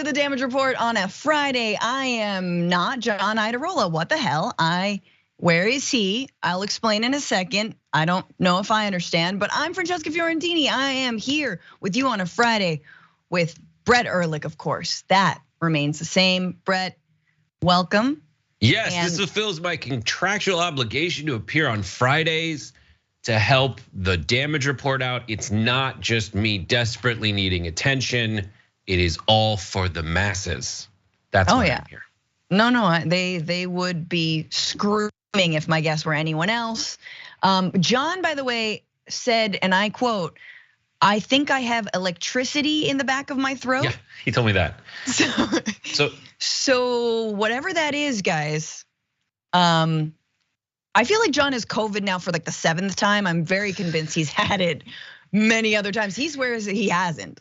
to the Damage Report on a Friday. I am not John Iadarola. What the hell? Where is he? I'll explain in a second. I don't know if I understand, but I'm Francesca Fiorentini. I am here with you on a Friday with Brett Erlich, of course. That remains the same. Brett, welcome. Yes, this fulfills my contractual obligation to appear on Fridays to help the Damage Report out. It's not just me desperately needing attention. It is all for the masses. That's why I'm here. No, they would be screaming if my guess were anyone else. John, by the way, said, and I quote, "I think I have electricity in the back of my throat." Yeah, he told me that. So whatever that is, guys, I feel like John has COVID now for like the 7th time. I'm very convinced he's had it many other times. He swears that he hasn't.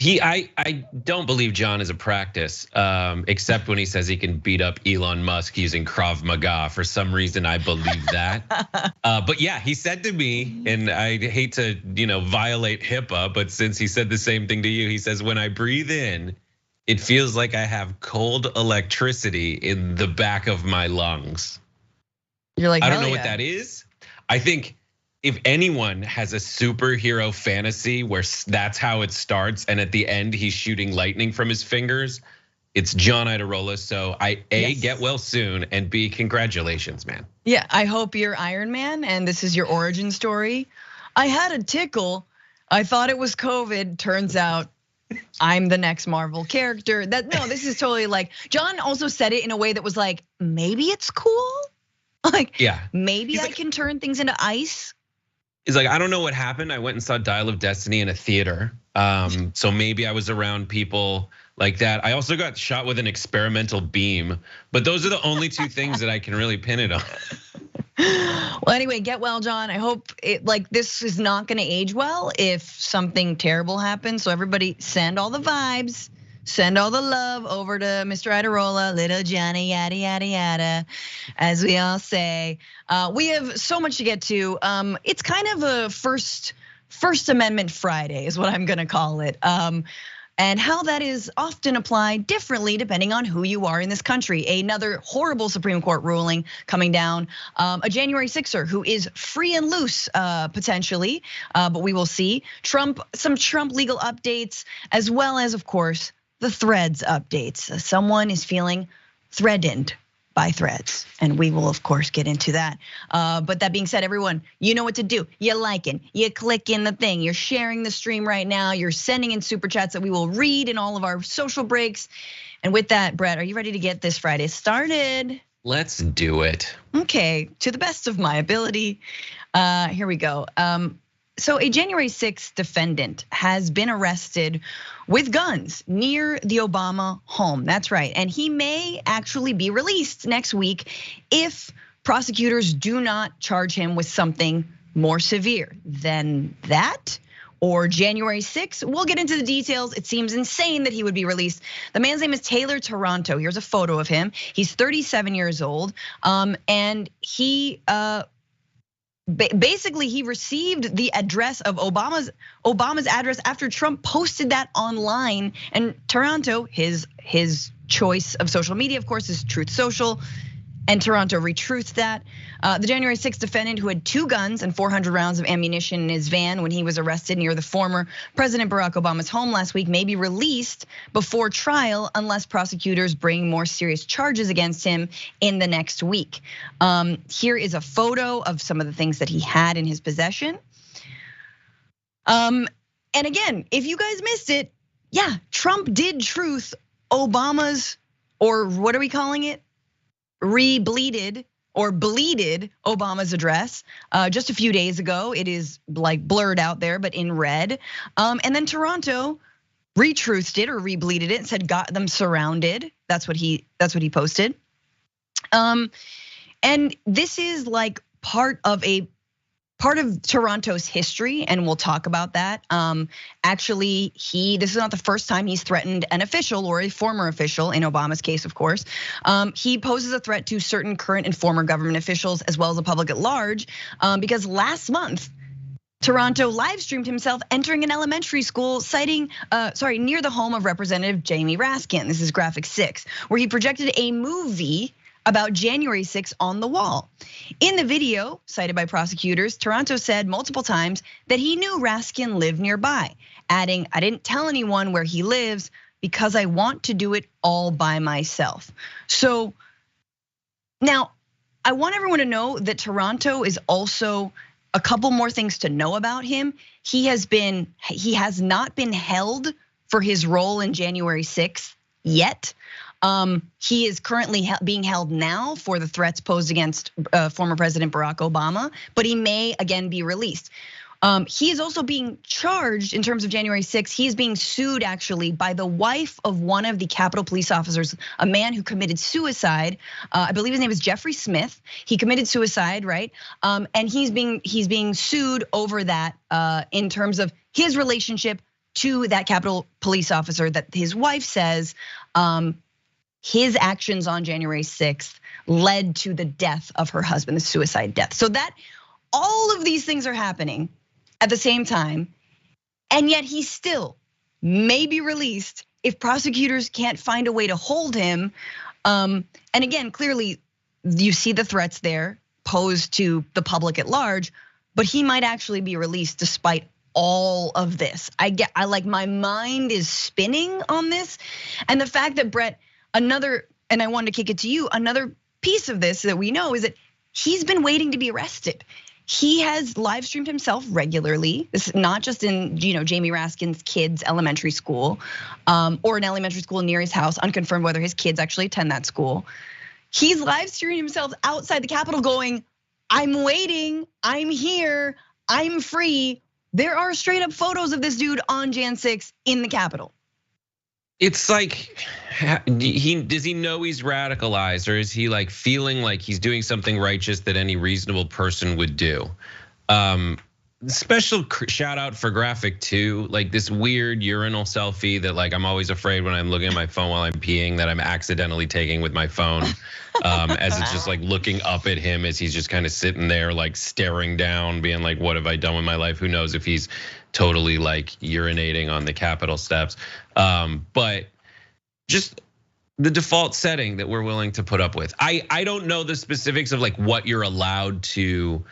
I don't believe John is a practice, except when he says he can beat up Elon Musk using Krav Maga. For some reason, I believe that. But yeah, he said to me, and I hate to violate HIPAA, but since he said the same thing to you, he says, when I breathe in, it feels like I have cold electricity in the back of my lungs. You're like, I don't know what that is. I think if anyone has a superhero fantasy where that's how it starts, and at the end he's shooting lightning from his fingers, it's John Iadarola. So A, get well soon, and B, congratulations, man. Yeah, I hope you're Iron Man and this is your origin story. I had a tickle. I thought it was COVID. Turns out I'm the next Marvel character. This is totally like, John also said it in a way that was like, maybe it's cool. Like, yeah, maybe I can turn things into ice. He's like, I don't know what happened. I went and saw Dial of Destiny in a theater. So maybe I was around people like that. I also got shot with an experimental beam, but those are the only two things that I can really pin it on. Well, anyway, get well, John. I hope this is not gonna age well if something terrible happens. So everybody send all the vibes, send all the love over to Mr. Iadarola, little Johnny, yada, yada, yada, as we all say. We have so much to get to. It's kind of a First Amendment Friday is what I'm gonna call it. And how that is often applied differently depending on who you are in this country. Another horrible Supreme Court ruling coming down. A January 6er who is free and loose potentially, but we will see. Some Trump legal updates, as well as, of course, the Threads updates. Someone is feeling threatened by Threads, and we will of course get into that. But that being said, everyone, you know what to do. You're liking, you're clicking the thing, you're sharing the stream right now, you're sending in super chats that we will read in all of our social breaks. And with that, Brett, are you ready to get this Friday started? Let's do it. Okay, to the best of my ability. Here we go. So a January 6th defendant has been arrested with guns near the Obama home. That's right, and he may actually be released next week if prosecutors do not charge him with something more severe than that, or January 6th. We'll get into the details. It seems insane that he would be released. The man's name is Taylor Taranto. Here's a photo of him. He's 37 years old, and he basically he received the address of Obama's address after Trump posted that online. And Taranto, his choice of social media, of course, is Truth Social, and Taranto retruthed that. The January 6th defendant, who had 2 guns and 400 rounds of ammunition in his van when he was arrested near the former President Barack Obama's home last week, may be released before trial unless prosecutors bring more serious charges against him in the next week. Here is a photo of some of the things that he had in his possession. And again, if you guys missed it, yeah, Trump did truth Obama's, or what are we calling it? Rebleeded or bleeded Obama's address just a few days ago. It is like blurred out there, but in red. And then Taranto retruthed it or rebleeded it and said got them surrounded. That's what he posted. And this is like part of Taranto's history, and we'll talk about that. Actually, this is not the first time he's threatened an official or a former official, in Obama's case, of course. He poses a threat to certain current and former government officials, as well as the public at large, because last month, Toronto live streamed himself entering an elementary school near the home of Representative Jamie Raskin. This is graphic 6, where he projected a movie about January 6th on the wall. In the video, cited by prosecutors, Toronto said multiple times that he knew Raskin lived nearby, adding, "I didn't tell anyone where he lives because I want to do it all by myself." So now I want everyone to know that Toronto is also a couple more things to know about him. He has not been held for his role in January 6th yet. He is currently being held now for the threats posed against former President Barack Obama, but he may again be released. He is also being charged in terms of January 6th. He is being sued actually by the wife of one of the Capitol police officers, a man who committed suicide. I believe his name is Jeffrey Smith. He committed suicide, right? And he's being sued over that in terms of his relationship to that Capitol police officer that his wife says his actions on January 6th led to the death of her husband, the suicide death. So that all of these things are happening at the same time, and yet he still may be released if prosecutors can't find a way to hold him. And again, clearly you see the threats there posed to the public at large, but he might actually be released despite all of this. I like, my mind is spinning on this. And the fact that Brett, and I wanted to kick it to you, another piece of this that we know is that he's been waiting to be arrested. He has live streamed himself regularly. This is not just in Jamie Raskin's kids' elementary school, or an elementary school near his house, unconfirmed whether his kids actually attend that school. He's live streaming himself outside the Capitol going, "I'm waiting, I'm here, I'm free." There are straight up photos of this dude on Jan 6 in the Capitol. It's like, does he know he's radicalized, or is he like feeling like he's doing something righteous that any reasonable person would do? Special shout out for graphic 2, like this weird urinal selfie that like I'm always afraid when I'm looking at my phone while I'm peeing that I'm accidentally taking with my phone, as it's just like looking up at him as he's just kind of sitting there like staring down, being like, what have I done with my life? Who knows if he's totally like urinating on the Capitol steps. But just the default setting that we're willing to put up with. I don't know the specifics of like what you're allowed to,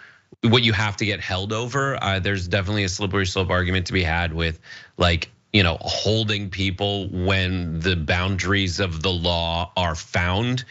what you have to get held over. There's definitely a slippery slope argument to be had with like, holding people when the boundaries of the law are found.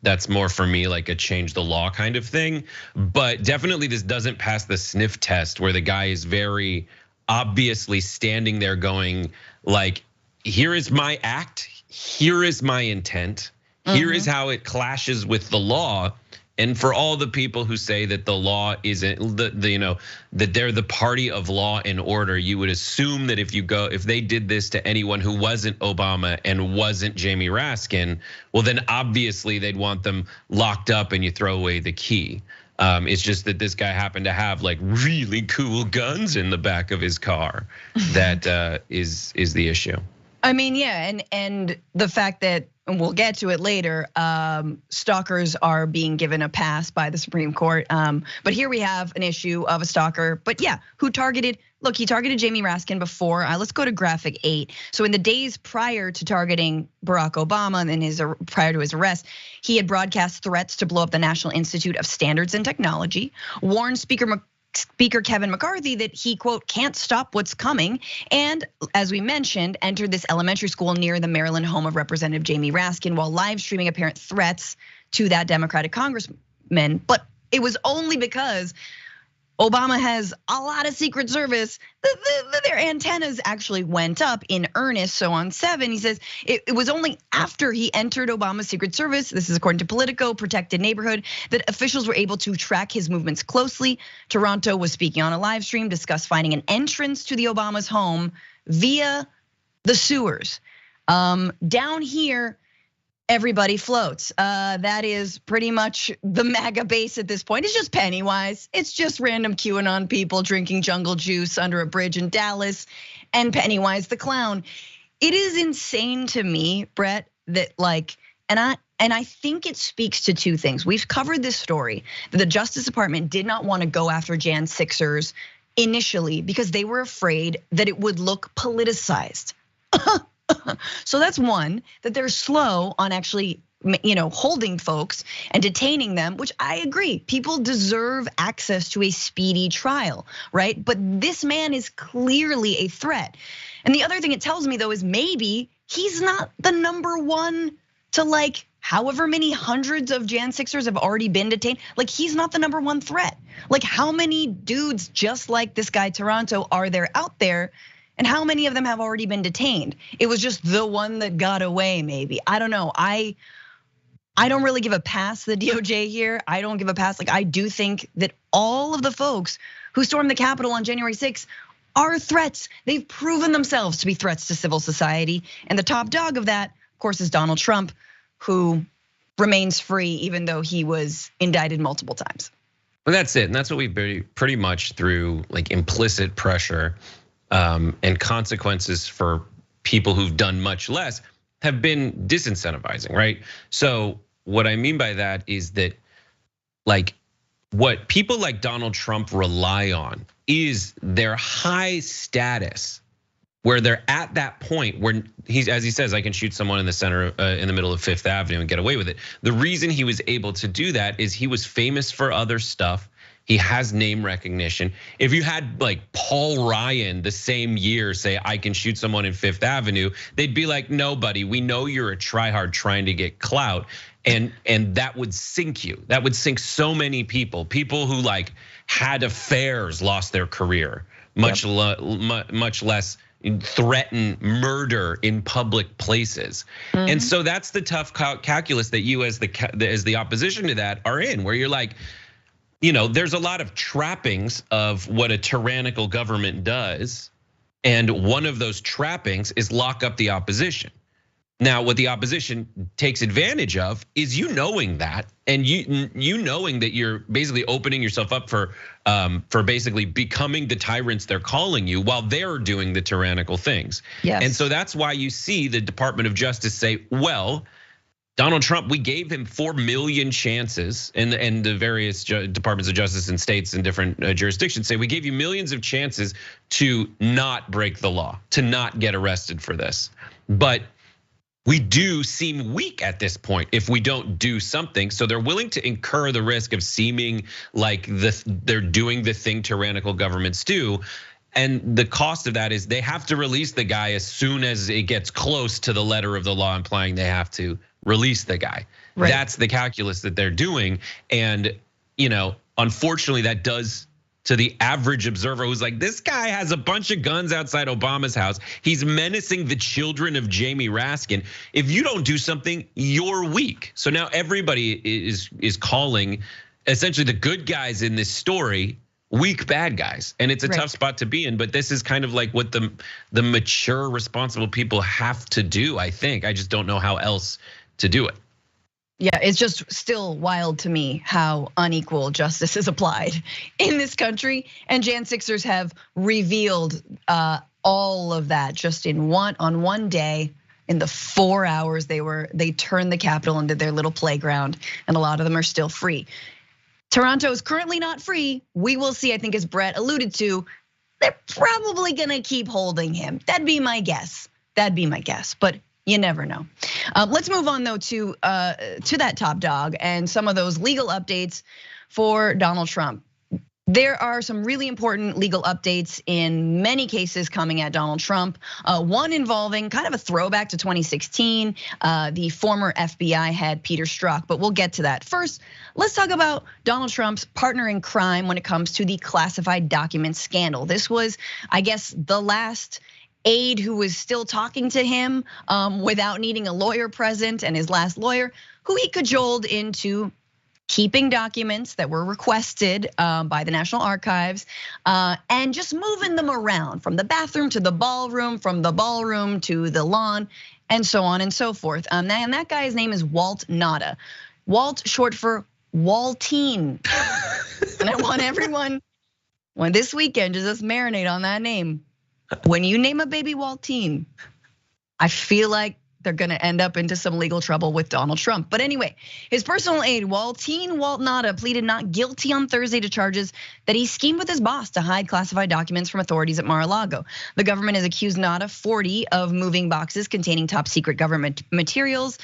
That's more for me like a change the law kind of thing. But definitely this doesn't pass the sniff test where the guy is very obviously standing there going like, here is my act, here is my intent, here is how it clashes with the law. And for all the people who say that the law isn't, that they're the party of law and order, you would assume that if they did this to anyone who wasn't Obama and wasn't Jamie Raskin, well then obviously they'd want them locked up and you throw away the key. It's just that this guy happened to have like really cool guns in the back of his car. That is the issue. I mean, yeah, and the fact that, and we'll get to it later, stalkers are being given a pass by the Supreme Court. But here we have an issue of a stalker, but yeah, he targeted Jamie Raskin before. Let's go to graphic 8. So in the days prior to targeting Barack Obama and prior to his arrest, he had broadcast threats to blow up the National Institute of Standards and Technology, warned Speaker Kevin McCarthy that he, quote, can't stop what's coming. And as we mentioned, entered this elementary school near the Maryland home of Representative Jamie Raskin while live streaming apparent threats to that Democratic congressman. But it was only because Obama has a lot of Secret Service, their antennas actually went up in earnest. So on 7, he says it was only after he entered Obama's Secret Service, this is according to Politico, protected neighborhood, that officials were able to track his movements closely. Toronto was speaking on a live stream, discussed finding an entrance to the Obama's home via the sewers. Down here, everybody floats. That is pretty much the MAGA base at this point. It's just Pennywise. It's just random QAnon people drinking jungle juice under a bridge in Dallas, and Pennywise the clown. It is insane to me, Brett, that like, and I think it speaks to 2 things. We've covered this story that the Justice Department did not want to go after Jan 6ers initially because they were afraid that it would look politicized. So that's one, that they're slow on actually holding folks and detaining them, which I agree. People deserve access to a speedy trial, right? But this man is clearly a threat. And the other thing it tells me though is maybe he's not the number one to like however many hundreds of Jan 6ers have already been detained. Like he's not the number one threat. Like how many dudes just like this guy Toronto are there out there? And how many of them have already been detained? It was just the one that got away, maybe. I don't know. I don't really give a pass to the DOJ here. I don't give a pass. Like I do think that all of the folks who stormed the Capitol on January 6th are threats. They've proven themselves to be threats to civil society. And the top dog of that, of course, is Donald Trump, who remains free even though he was indicted multiple times. Well, that's it. And that's what we pretty much through like implicit pressure and consequences for people who've done much less have been disincentivizing, right? So what I mean by that is that like what people like Donald Trump rely on is their high status, where they're at that point where he's, as he says, I can shoot someone in the center, in the middle of Fifth Avenue and get away with it. The reason he was able to do that is he was famous for other stuff. He has name recognition. If you had like Paul Ryan the same year say, I can shoot someone in Fifth Avenue, they'd be like, no, buddy, we know you're a tryhard trying to get clout. And that would sink you. That would sink so many people. People who like had affairs lost their career, much less threaten murder in public places. And so that's the tough calculus that you as the opposition to that are in, where you're like, there's a lot of trappings of what a tyrannical government does. And one of those trappings is lock up the opposition. Now, what the opposition takes advantage of is you knowing that, and you knowing that you're basically opening yourself up for basically becoming the tyrants they're calling you while they're doing the tyrannical things. Yes. And so that's why you see the Department of Justice say, well, Donald Trump, we gave him 4 million chances, and the various departments of justice in states and different jurisdictions say we gave you millions of chances to not break the law, to not get arrested for this. But we do seem weak at this point if we don't do something. So they're willing to incur the risk of seeming like they're doing the thing tyrannical governments do. And the cost of that is they have to release the guy as soon as it gets close to the letter of the law, implying they have to release the guy. Right. That's the calculus that they're doing. And unfortunately, that does to the average observer who's like, this guy has a bunch of guns outside Obama's house. He's menacing the children of Jamie Raskin. If you don't do something, you're weak. So now everybody is calling essentially the good guys in this story weak bad guys. And it's a tough spot to be in, but this is kind of like what the mature, responsible people have to do, I think. I just don't know how else to do it. Yeah, it's just still wild to me how unequal justice is applied in this country. And Jan 6ers have revealed all of that just on one day. In the 4 hours they turned the Capitol into their little playground, and a lot of them are still free. Toronto is currently not free. We will see, I think as Brett alluded to, they're probably gonna keep holding him. That'd be my guess, but you never know. Let's move on though to that top dog and some of those legal updates for Donald Trump. There are some really important legal updates in many cases coming at Donald Trump. One involving kind of a throwback to 2016, the former FBI head Peter Strzok, but we'll get to that. First, let's talk about Donald Trump's partner in crime when it comes to the classified documents scandal. This was, I guess, the last aide who was still talking to him without needing a lawyer present, and his last lawyer, who he cajoled into keeping documents that were requested by the National Archives and just moving them around from the bathroom to the ballroom, from the ballroom to the lawn, and so on and so forth. And that guy's name is Walt Nauta. Walt, short for Waltine. And I want everyone, this weekend, to just marinate on that name. When you name a baby Waltine, I feel like they're gonna end up into some legal trouble with Donald Trump. But anyway, his personal aide, Walt Nada, pleaded not guilty on Thursday to charges that he schemed with his boss to hide classified documents from authorities at Mar-a-Lago. The government has accused Nada 40 of moving boxes containing top secret government materials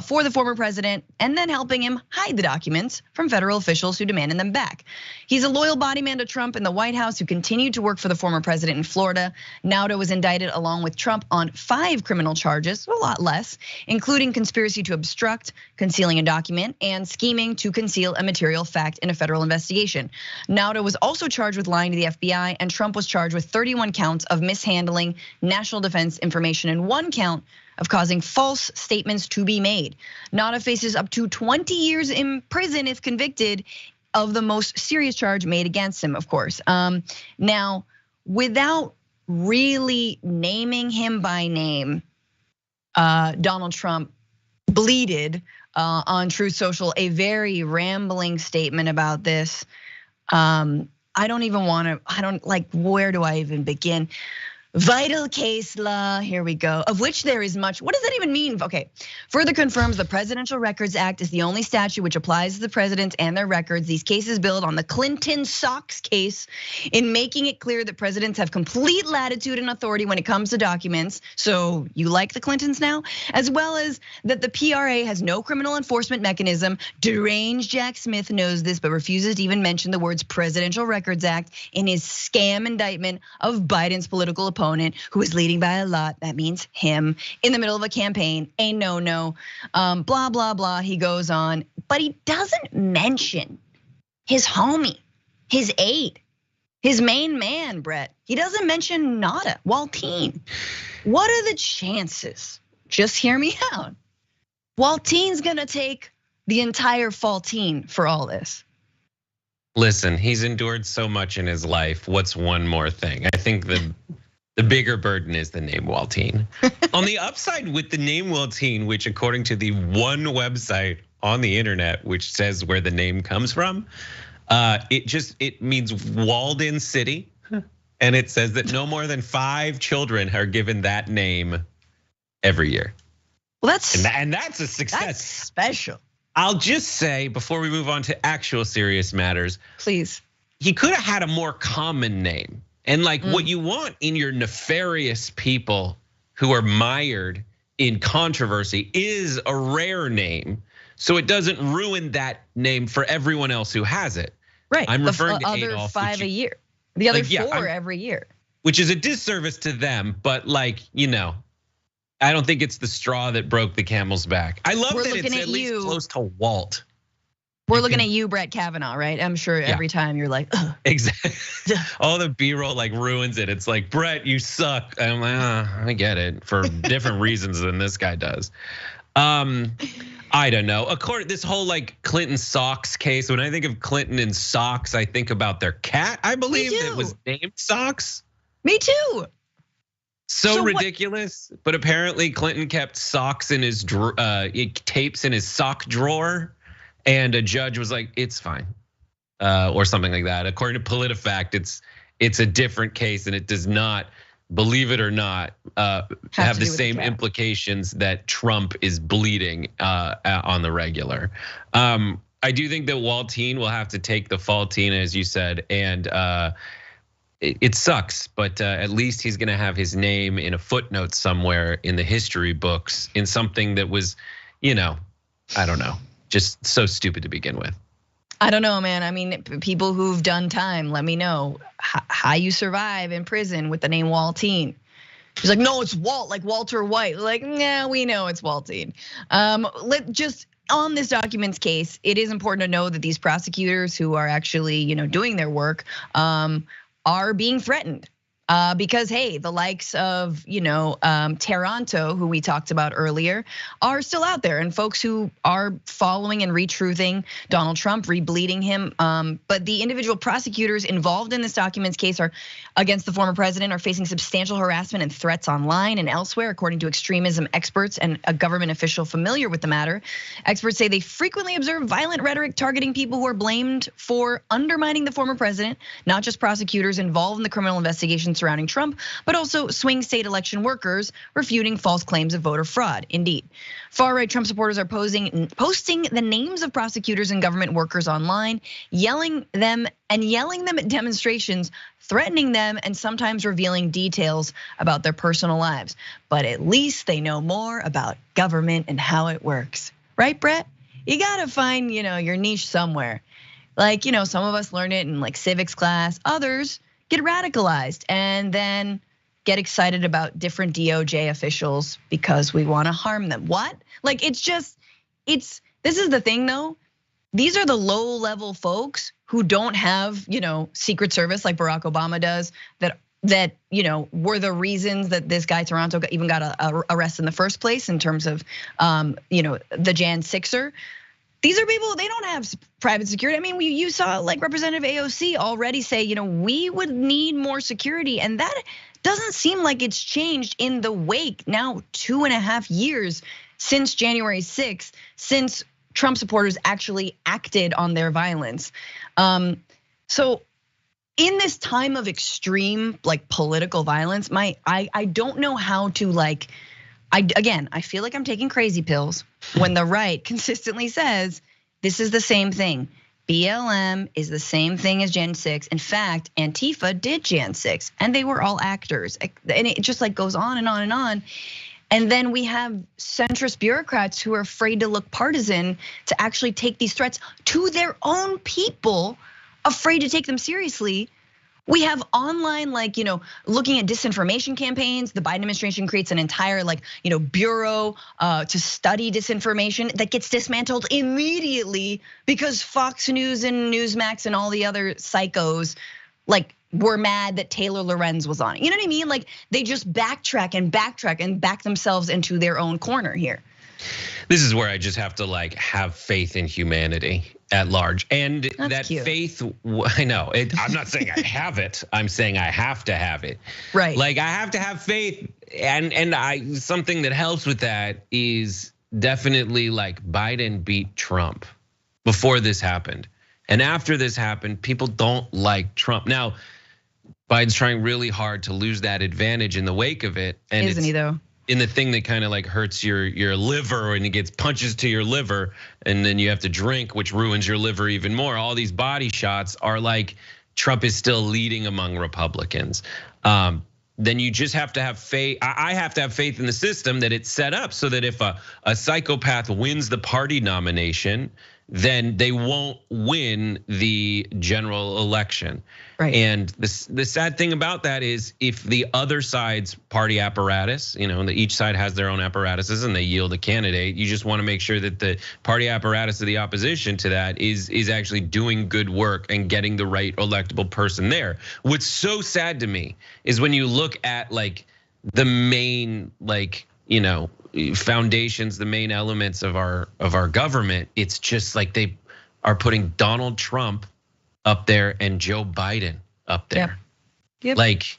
for the former president and then helping him hide the documents from federal officials who demanded them back. He's a loyal body man to Trump in the White House who continued to work for the former president in Florida. Nada was indicted along with Trump on 5 criminal charges, a lot less, including conspiracy to obstruct, concealing a document, and scheming to conceal a material fact in a federal investigation. Nada was also charged with lying to the FBI, and Trump was charged with 31 counts of mishandling national defense information and 1 count of causing false statements to be made. Nada faces up to 20 years in prison if convicted of the most serious charge made against him, of course. Now, without really naming him by name, Donald Trump bleated on Truth Social a very rambling statement about this. I don't like, where do I even begin? Vital case law, here we go, of which there is much. What does that even mean? Okay, further confirms the Presidential Records Act is the only statute which applies to the presidents and their records. These cases build on the Clinton Sox case in making it clear that presidents have complete latitude and authority when it comes to documents. So you like the Clintons now? As well as that the PRA has no criminal enforcement mechanism. Deranged Jack Smith knows this, but refuses to even mention the words Presidential Records Act in his scam indictment of Biden's political opponent, who is leading by a lot. That means him in the middle of a campaign. A no. Blah, blah, blah. He goes on, but he doesn't mention his homie, his aide, his main man, Brett. He doesn't mention Nada, Waltine. What are the chances? Just hear me out. Waltine's gonna take the entire faultine for all this. Listen, he's endured so much in his life. What's one more thing? I think the bigger burden is the name Waltine. On the upside with the name Waltine, which according to the one website on the internet, which says where the name comes from, it means walled-in city. And it says that no more than 5 children are given that name every year. Well, that's a success. That's special. I'll just say before we move on to actual serious matters, please. He could have had a more common name. And like what you want in your nefarious people who are mired in controversy is a rare name, so it doesn't ruin that name for everyone else who has it. Right. I'm referring to other Adolf, 5 a year. The other 4 every year. Which is a disservice to them, but like, I don't think it's the straw that broke the camel's back. I love that it's at least close to Walt. We're looking at you, Brett Kavanaugh, right? I'm sure every time you're like, ugh. Exactly. All the B-roll like ruins it. It's like, Brett, you suck. I'm like, I get it for different reasons than this guy does. I don't know. This whole like Clinton Socks case. When I think of Clinton and socks, I think about their cat. I believe it was named Socks. Me too. So ridiculous. But apparently Clinton kept socks in his tapes in his sock drawer. And a judge was like, it's fine, or something like that. According to PolitiFact, it's a different case, and it does not, believe it or not, have the same implications that Trump is bleeding on the regular. I do think that Waltine will have to take the faultine, as you said, and it sucks, but at least he's gonna have his name in a footnote somewhere in the history books in something that was, I don't know. Just so stupid to begin with. I don't know, man. I mean, people who've done time, let me know how you survive in prison with the name Waltine. He's like, no, it's Walt, like Walter White. Like, nah, we know it's Waltine. Just on this documents case, it is important to know that these prosecutors who are actually, doing their work, are being threatened. Because hey, the likes of Taranto, who we talked about earlier, are still out there, and folks who are following and retruthing Donald Trump, rebleeding him. But the individual prosecutors involved in this documents case are against the former president are facing substantial harassment and threats online and elsewhere, according to extremism experts and a government official familiar with the matter. Experts say they frequently observe violent rhetoric targeting people who are blamed for undermining the former president, not just prosecutors involved in the criminal investigations, allegations surrounding Trump, but also swing state election workers refuting false claims of voter fraud. Indeed, far-right Trump supporters are posting the names of prosecutors and government workers online, yelling them at demonstrations, threatening them, and sometimes revealing details about their personal lives. But at least they know more about government and how it works. Right, Brett? You gotta find, your niche somewhere. Like, some of us learn it in like civics class, others get radicalized and then get excited about different DOJ officials because we wanna harm them. What? Like, this is the thing though. These are the low level folks who don't have, Secret Service like Barack Obama does that were the reasons that this guy Toronto even got arrested in the first place in terms of, the Jan 6er. These are people, they don't have private security. I mean, you saw like Representative AOC already say, we would need more security. And that doesn't seem like it's changed in the wake now 2.5 years since January 6th, since Trump supporters actually acted on their violence. So in this time of extreme like political violence, I don't know how to like, I feel like I'm taking crazy pills when the right consistently says this is the same thing. BLM is the same thing as Jan 6. In fact, Antifa did Jan 6 and they were all actors. And it just like goes on and on and on. And then we have centrist bureaucrats who are afraid to look partisan to actually take these threats to their own people, afraid to take them seriously. We have online, like, looking at disinformation campaigns. The Biden administration creates an entire, like, bureau to study disinformation that gets dismantled immediately because Fox News and Newsmax and all the other psychos, like, were mad that Taylor Lorenz was on it. You know what I mean? Like, they just backtrack and back themselves into their own corner here. This is where I just have to like have faith in humanity at large, and That's that cute. faith. I know. I'm not saying I have it. I'm saying I have to have it. Right. Like I have to have faith, and something that helps with that is definitely like Biden beat Trump before this happened, and after this happened, people don't like Trump now. Biden's trying really hard to lose that advantage in the wake of it, and isn't he though? In the thing that kind of like hurts your liver and it gets punches to your liver and then you have to drink, which ruins your liver even more. All these body shots are like Trump is still leading among Republicans. Then you just have to have faith. I have to have faith in the system that it's set up so that if a psychopath wins the party nomination, then they won't win the general election. Right. And the sad thing about that is if the other side's party apparatus, each side has their own apparatuses and they yield a candidate, you just want to make sure that the party apparatus of the opposition to that is actually doing good work and getting the right electable person there. What's so sad to me is when you look at like the main foundations, the main elements of our government, it's just like they are putting Donald Trump up there and Joe Biden up there. Yep. Like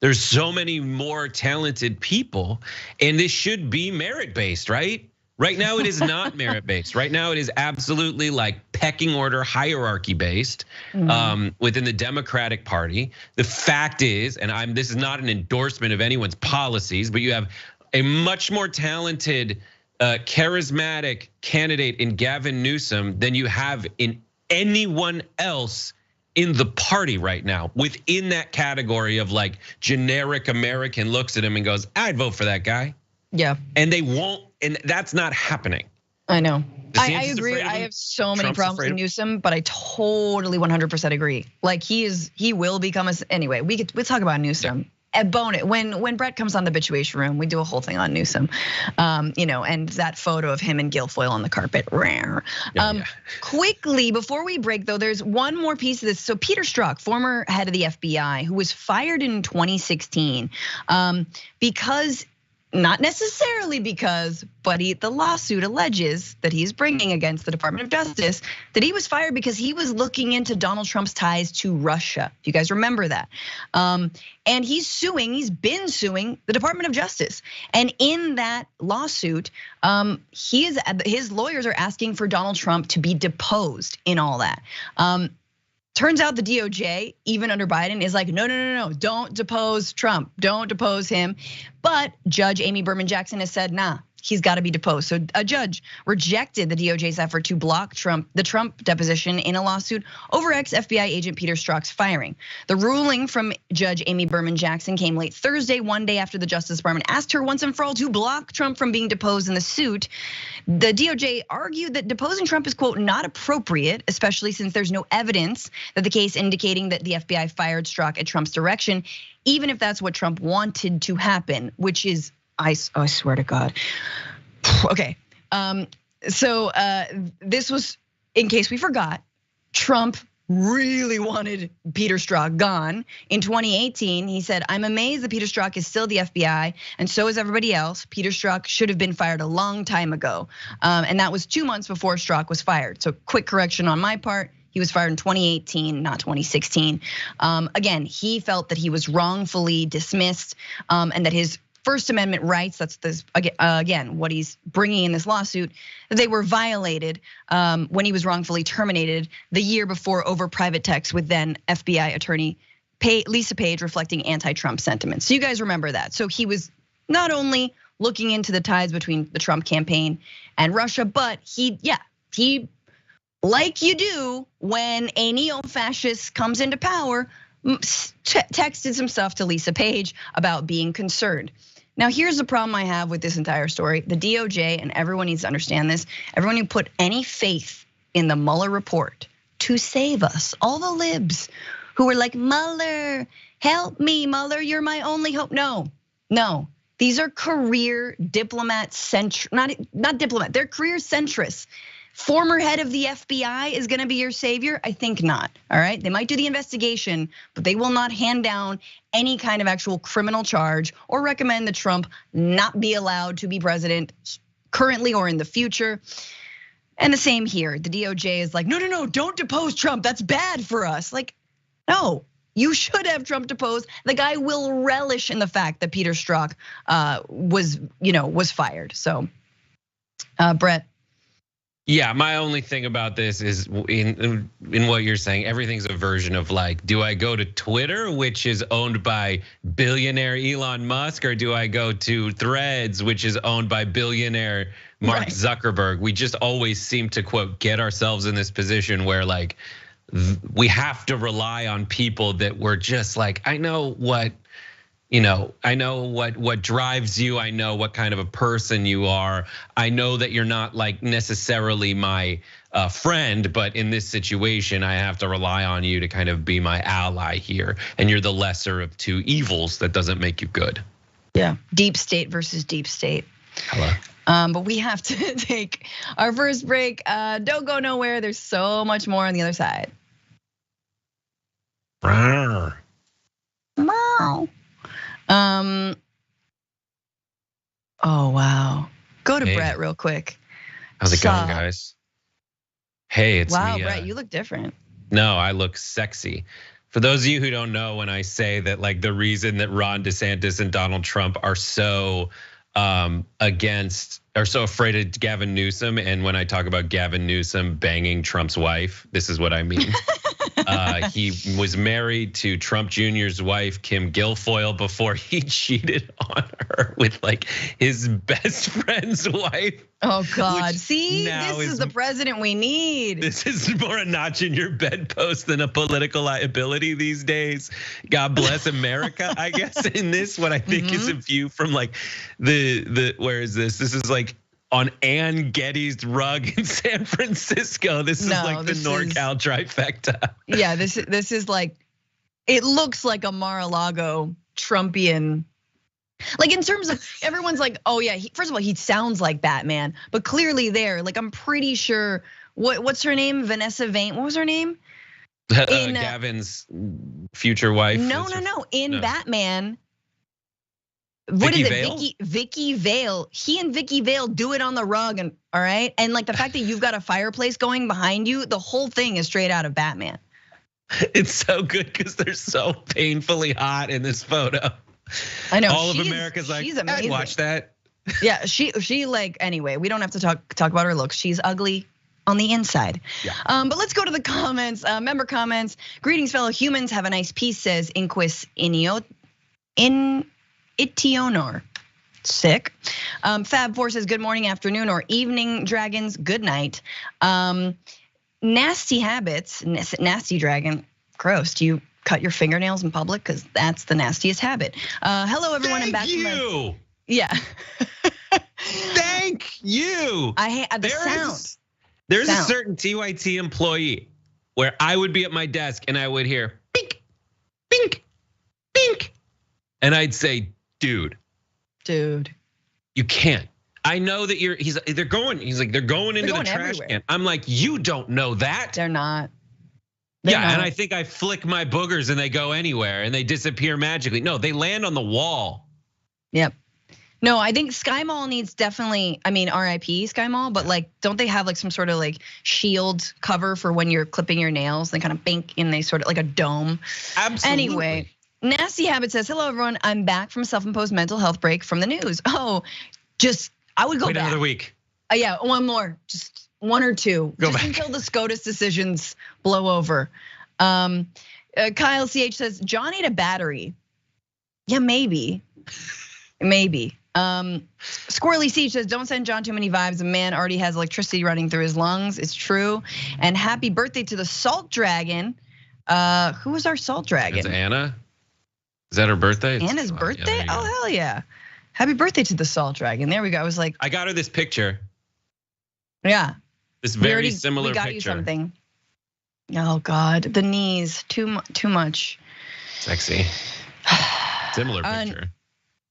there's so many more talented people and this should be merit-based, right? Right now it is not merit-based. Right now it is absolutely like pecking order hierarchy based within the Democratic Party. The fact is, and this is not an endorsement of anyone's policies, but you have a much more talented, charismatic candidate in Gavin Newsom than you have in anyone else in the party right now. Within that category of like generic American looks at him and goes, I'd vote for that guy. Yeah. And they won't, and that's not happening. I know. I DeSantis agree. I have so many Trump's problems with Newsom, but I totally 100% agree. Like he will become anyway. We'll talk about Newsom. Bone it when Brett comes on the Bitchuation Room, we do a whole thing on Newsom, and that photo of him and Guilfoyle on the carpet. Quickly before we break though, there's one more piece of this. So Peter Strzok, former head of the FBI, who was fired in 2016 because. Not necessarily because, but the lawsuit alleges that he's bringing against the Department of Justice that he was fired because he was looking into Donald Trump's ties to Russia. If you guys remember that. And he's been suing the Department of Justice. And in that lawsuit, his lawyers are asking for Donald Trump to be deposed in all that. Turns out the DOJ, even under Biden, is like, no, don't depose Trump, don't depose him. But Judge Amy Berman Jackson has said, nah, he's got to be deposed. So a judge rejected the DOJ's effort to block the Trump deposition in a lawsuit over ex-FBI agent Peter Strzok's firing. The ruling from Judge Amy Berman Jackson came late Thursday, one day after the Justice Department asked her once and for all to block Trump from being deposed in the suit. The DOJ argued that deposing Trump is, quote, not appropriate, especially since there's no evidence that the case indicating that the FBI fired Strzok at Trump's direction, even if that's what Trump wanted to happen, which is, I swear to God. Okay, so this was, in case we forgot, Trump really wanted Peter Strzok gone. In 2018, he said, I'm amazed that Peter Strzok is still the FBI, and so is everybody else. Peter Strzok should have been fired a long time ago. And that was 2 months before Strzok was fired. So quick correction on my part. He was fired in 2018, not 2016. Again, he felt that he was wrongfully dismissed and that his First Amendment rights, that's this, again, what he's bringing in this lawsuit, that they were violated when he was wrongfully terminated the year before over private text with then FBI attorney Lisa Page reflecting anti-Trump sentiments. So you guys remember that. So he was not only looking into the ties between the Trump campaign and Russia, but he, like you do when a neo-fascist comes into power, texted some stuff to Lisa Page about being concerned. Now, here's the problem I have with this entire story. The DOJ, and everyone needs to understand this, everyone who put any faith in the Mueller report to save us, all the libs who were like, Mueller, help me, Mueller, you're my only hope. No, these are career diplomats, not diplomat, they're career centrists. Former head of the FBI is gonna be your savior? I think not, all right? They might do the investigation, but they will not hand down any kind of actual criminal charge or recommend that Trump not be allowed to be president currently or in the future. And the same here, the DOJ is like, no, don't depose Trump, that's bad for us. Like, no, you should have Trump deposed. The guy will relish in the fact that Peter Strzok was fired, so Brett. Yeah, my only thing about this is in what you're saying, everything's a version of like, do I go to Twitter, which is owned by billionaire Elon Musk, or do I go to Threads, which is owned by billionaire Mark Zuckerberg? We just always seem to, quote, get ourselves in this position where like we have to rely on people that we're just like, I know what drives you. I know what kind of a person you are. I know that you're not like necessarily my friend, but in this situation, I have to rely on you to kind of be my ally here. And you're the lesser of two evils. That doesn't make you good. Yeah, deep state versus deep state. Hello. But we have to take our first break. Don't go nowhere. There's so much more on the other side. Rawr. Wow. Oh wow. Go to Brett real quick. How's it going, guys? Hey, it's wow, me. Brett, you look different. No, I look sexy. For those of you who don't know, when I say that like the reason that Ron DeSantis and Donald Trump are so against or so afraid of Gavin Newsom, and when I talk about Gavin Newsom banging Trump's wife, this is what I mean. He was married to Trump Jr.'s wife, Kim Guilfoyle, before he cheated on her with like his best friend's wife. Oh God, see, this is the president we need. This is more a notch in your bedpost than a political liability these days. God bless America, I guess, in this, what I think is a view from like where is this? This is like on Ann Getty's rug in San Francisco. This is like the NorCal trifecta. Yeah, this is like, it looks like a Mar-a-Lago Trumpian. Like in terms of everyone's like, oh yeah, first of all, he sounds like Batman, but clearly there, like I'm pretty sure, what's her name? Vanessa Vane, what was her name? Gavin's future wife. No, in Batman. What is it? Vicky Vale. He and Vicky Vale do it on the rug, and all right. And like the fact that you've got a fireplace going behind you, the whole thing is straight out of Batman. It's so good because they're so painfully hot in this photo. I know. All of America's like, I'd watch that. Yeah, she like, anyway, we don't have to talk about her looks. She's ugly. on the inside. Yeah. But let's go to the comments, member comments. Greetings, fellow humans. Have a nice peace, says Inquis in Itionor. Sick. Fab4 says good morning, afternoon, or evening, dragons. Good night. Nasty habits, nasty dragon. Gross. Do you cut your fingernails in public? Because that's the nastiest habit. Hello, everyone. Thank I'm back. You. Yeah. Thank you. I hate the sound. There's a certain TYT employee where I would be at my desk and I would hear bink, bink, bink, and I'd say, dude, you can't. I know that they're going into the trash everywhere. can. I'm like, you don't know that. They're not. And I think I flick my boogers and they go anywhere and they disappear magically. No, they land on the wall. Yep. No, I think Sky Mall needs definitely, I mean, RIP Sky Mall, but like, don't they have like some sort of like shield cover for when you're clipping your nails? They kind of bink and they sort of like a dome. Absolutely. Anyway, Nasty Habit says, hello everyone, I'm back from self-imposed mental health break from the news. I would go Wait back. another week. Yeah, one more, just one or two. Go just back. Until the SCOTUS decisions blow over. Kyle CH says, John ate a battery. Yeah, maybe. Squirrely Siege says, don't send John too many vibes. A man already has electricity running through his lungs. It's true. And happy birthday to the Salt Dragon. Who was our Salt Dragon? It's Anna. Is that her birthday? Anna's birthday? Oh, hell yeah. Happy birthday to the Salt Dragon. There we go. I was like, I got her this picture. Yeah. This very similar we got picture. You something. Oh God, the knees, too much. Sexy. Similar picture.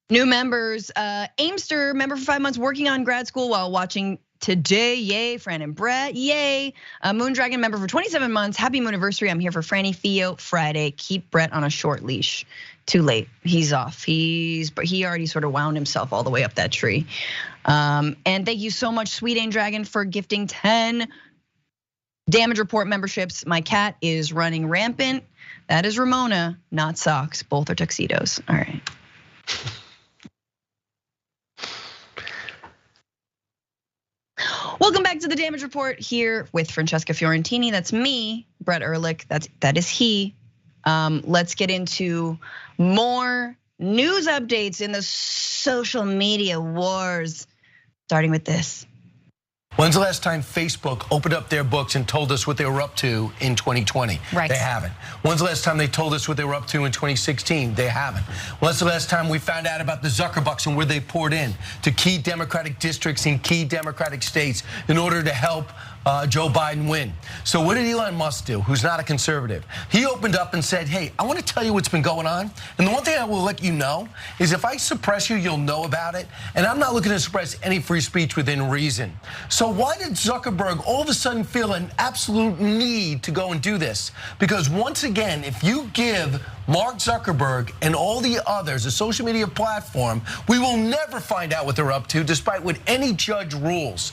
New members, Aimster, member for 5 months, working on grad school while watching today. Yay, Fran and Brett. Yay. Moondragon member for 27 months. Happy Mooniversary. I'm here for Franny Fio Friday. Keep Brett on a short leash. Too late. He's off. He already sort of wound himself all the way up that tree. And thank you so much, Sweet Ain Dragon, for gifting 10 damage report memberships. My cat is running rampant. That is Ramona, not socks. Both are tuxedos. All right. Welcome back to the Damage Report here with Francesca Fiorentini. That's me, Brett Erlich. That is he. Let's get into more news updates in the social media wars. Starting with this. When's the last time Facebook opened up their books and told us what they were up to in 2020? Right. They haven't. When's the last time they told us what they were up to in 2016? They haven't. When's the last time we found out about the Zuckerbucks and where they poured in to key Democratic districts in key Democratic states in order to help Joe Biden win? So what did Elon Musk do, who's not a conservative? He opened up and said, hey, I want to tell you what's been going on. And the one thing I will let you know is if I suppress you, you'll know about it. And I'm not looking to suppress any free speech within reason. So why did Zuckerberg all of a sudden feel an absolute need to go and do this? Because once again, if you give Mark Zuckerberg and all the others a social media platform, we will never find out what they're up to, despite what any judge rules.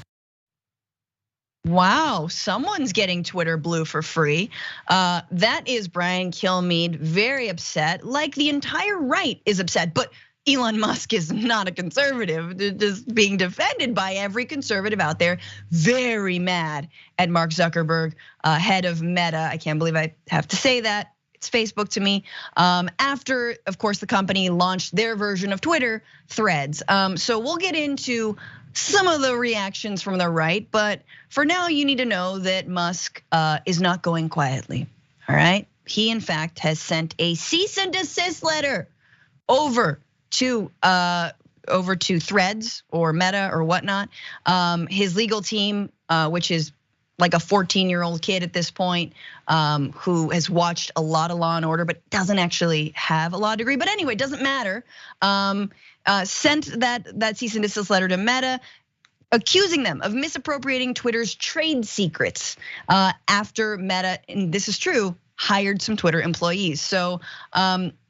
Wow, someone's getting Twitter blue for free. That is Brian Kilmeade, very upset, like the entire right is upset, but Elon Musk is not a conservative, just being defended by every conservative out there, very mad at Mark Zuckerberg, head of Meta. I can't believe I have to say that. It's Facebook to me. After, of course, the company launched their version of Twitter, Threads. So we'll get into some of the reactions from the right, but for now you need to know that Musk is not going quietly, all right? He in fact has sent a cease and desist letter over to Threads or Meta or whatnot. His legal team, which is like a 14-year-old kid at this point, who has watched a lot of Law and Order, but doesn't actually have a law degree. But anyway, it doesn't matter. Sent that cease and desist letter to Meta, accusing them of misappropriating Twitter's trade secrets after Meta, and this is true, hired some Twitter employees. So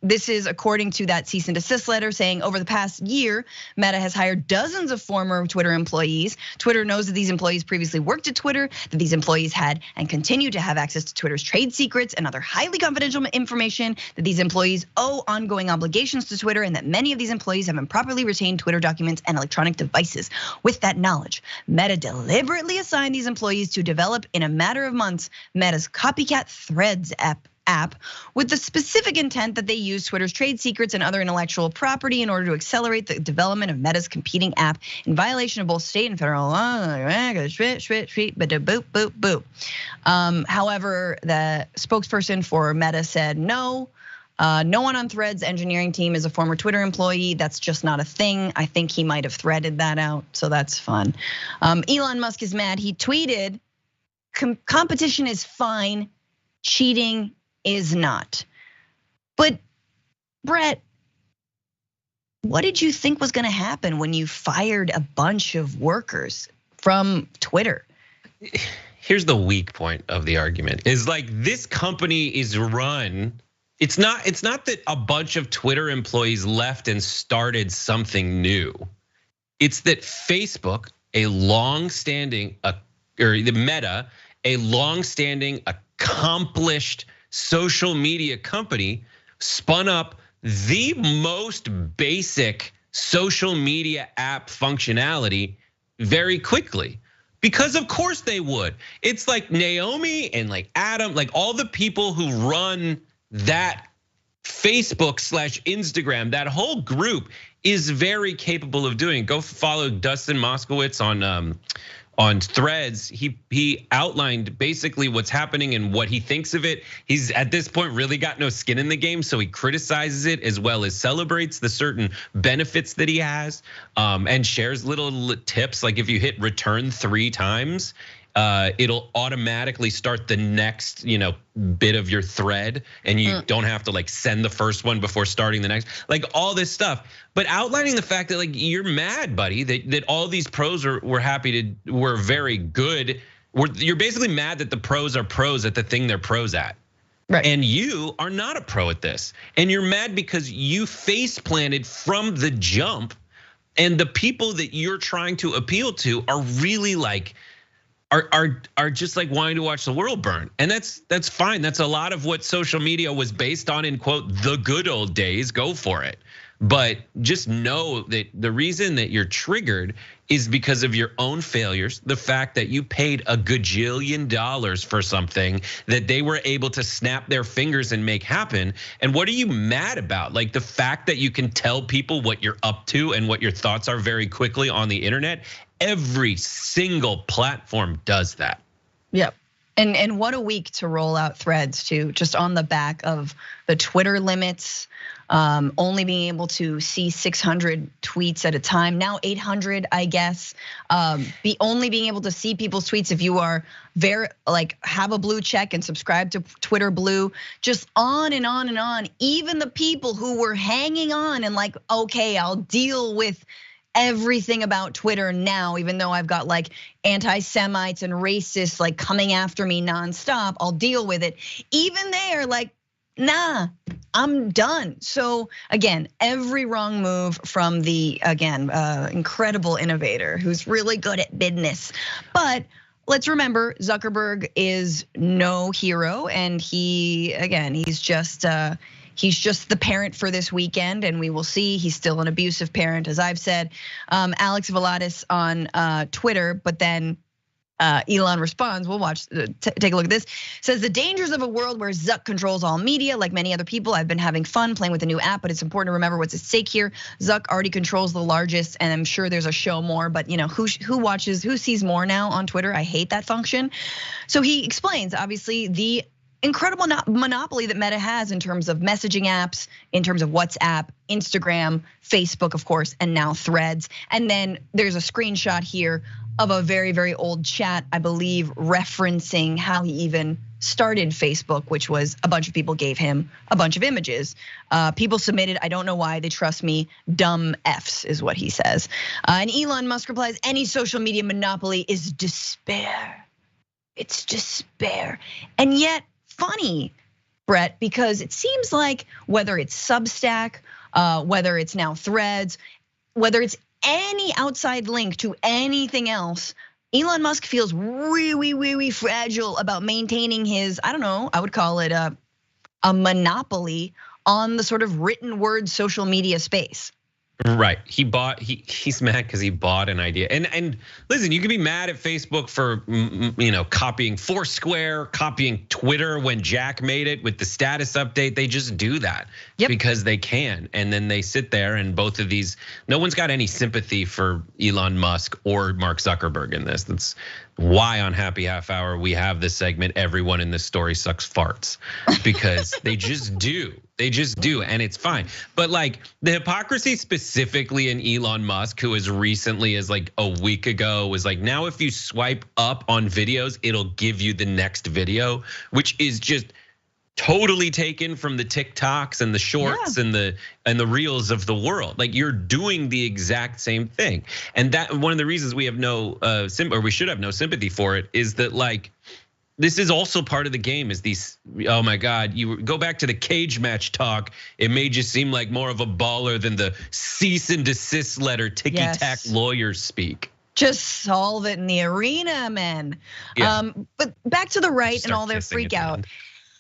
this is according to that cease and desist letter saying over the past year, Meta has hired dozens of former Twitter employees. Twitter knows that these employees previously worked at Twitter, that these employees had and continue to have access to Twitter's trade secrets and other highly confidential information, that these employees owe ongoing obligations to Twitter, and that many of these employees have improperly retained Twitter documents and electronic devices. With that knowledge, Meta deliberately assigned these employees to develop in a matter of months Meta's copycat Threads app with the specific intent that they use Twitter's trade secrets and other intellectual property in order to accelerate the development of Meta's competing app in violation of both state and federal law. However, the spokesperson for Meta said no. No one on Threads engineering team is a former Twitter employee. That's just not a thing. I think he might have threaded that out, so that's fun. Elon Musk is mad. He tweeted, competition is fine, cheating is not. But Brett, what did you think was gonna happen when you fired a bunch of workers from Twitter? Here's the weak point of the argument is like this company is run. It's not that a bunch of Twitter employees left and started something new. It's that Facebook, a long-standing, or the Meta, a long-standing, accomplished social media company, spun up the most basic social media app functionality very quickly. Because of course they would. It's like Naomi and like Adam, like all the people who run that Facebook/Instagram, that whole group is very capable of doing. Go follow Dustin Moskowitz on Threads. He outlined basically what's happening and what he thinks of it. He's at this point really got no skin in the game, so he criticizes it as well as celebrates the certain benefits that he has, and shares little tips like if you hit return 3 times, it'll automatically start the next, bit of your thread, and you don't have to like send the first one before starting the next, like all this stuff. But outlining the fact that like you're mad, buddy, that all these pros were very good. You're basically mad that the pros are pros at the thing they're pros at. Right. And you are not a pro at this. And you're mad because you face planted from the jump, and the people that you're trying to appeal to are really like are just like wanting to watch the world burn. And that's fine. That's a lot of what social media was based on in quote the good old days. Go for it. But just know that the reason that you're triggered is because of your own failures. The fact that you paid $1 gajillion for something that they were able to snap their fingers and make happen. And what are you mad about? Like the fact that you can tell people what you're up to and what your thoughts are very quickly on the internet. Every single platform does that. Yep. And what a week to roll out Threads too, just on the back of the Twitter limits, only being able to see 600 tweets at a time, now 800, I guess. Only being able to see people's tweets if you are have a blue check and subscribe to Twitter Blue, just on and on and on. Even the people who were hanging on and like, okay, I'll deal with everything about Twitter now, even though I've got like anti-Semites and racists like coming after me nonstop, I'll deal with it. Even they're like, nah, I'm done. So again, every wrong move from the, incredible innovator who's really good at business. But let's remember, Zuckerberg is no hero, and he's just the parent for this weekend, and we will see. He's still an abusive parent, as I've said. Alex Valatis on Twitter, but then Elon responds. We'll watch, take a look at this. Says the dangers of a world where Zuck controls all media. Like many other people, I've been having fun playing with the new app, but it's important to remember what's at stake here. Zuck already controls the largest, and I'm sure there's a show more, but who sees more now on Twitter? I hate that function. So he explains, obviously, the incredible monopoly that Meta has in terms of messaging apps, in terms of WhatsApp, Instagram, Facebook, of course, and now Threads. And then there's a screenshot here of a very, very old chat, I believe, referencing how he even started Facebook, which was a bunch of people gave him a bunch of images. People submitted, I don't know why, they trust me, dumb Fs is what he says. And Elon Musk replies, any social media monopoly is despair. It's despair. And yet, funny, Brett, because it seems like whether it's Substack, whether it's now Threads, whether it's any outside link to anything else, Elon Musk feels really, really fragile about maintaining his, I don't know, I would call it a monopoly on the sort of written word social media space. Right, he's mad because he bought an idea. And listen, you can be mad at Facebook for copying Foursquare, copying Twitter when Jack made it with the status update. They just do that because they can. And then they sit there, and both of these, no one's got any sympathy for Elon Musk or Mark Zuckerberg in this. That's why on Happy Half Hour we have this segment, everyone in this story sucks farts, because they just do. They just do, and it's fine. But like the hypocrisy specifically in Elon Musk, who as recently as like a week ago was like, now if you swipe up on videos, it'll give you the next video, which is just totally taken from the TikToks and the shorts and the reels of the world. Like you're doing the exact same thing. And that one of the reasons we have no or we should have no sympathy for it is that like, this is also part of the game, is these, oh my God, you go back to the cage match talk. It made you seem like more of a baller than the cease and desist letter ticky-tack lawyers speak. Just solve it in the arena, man. But back to the right and all their freak out.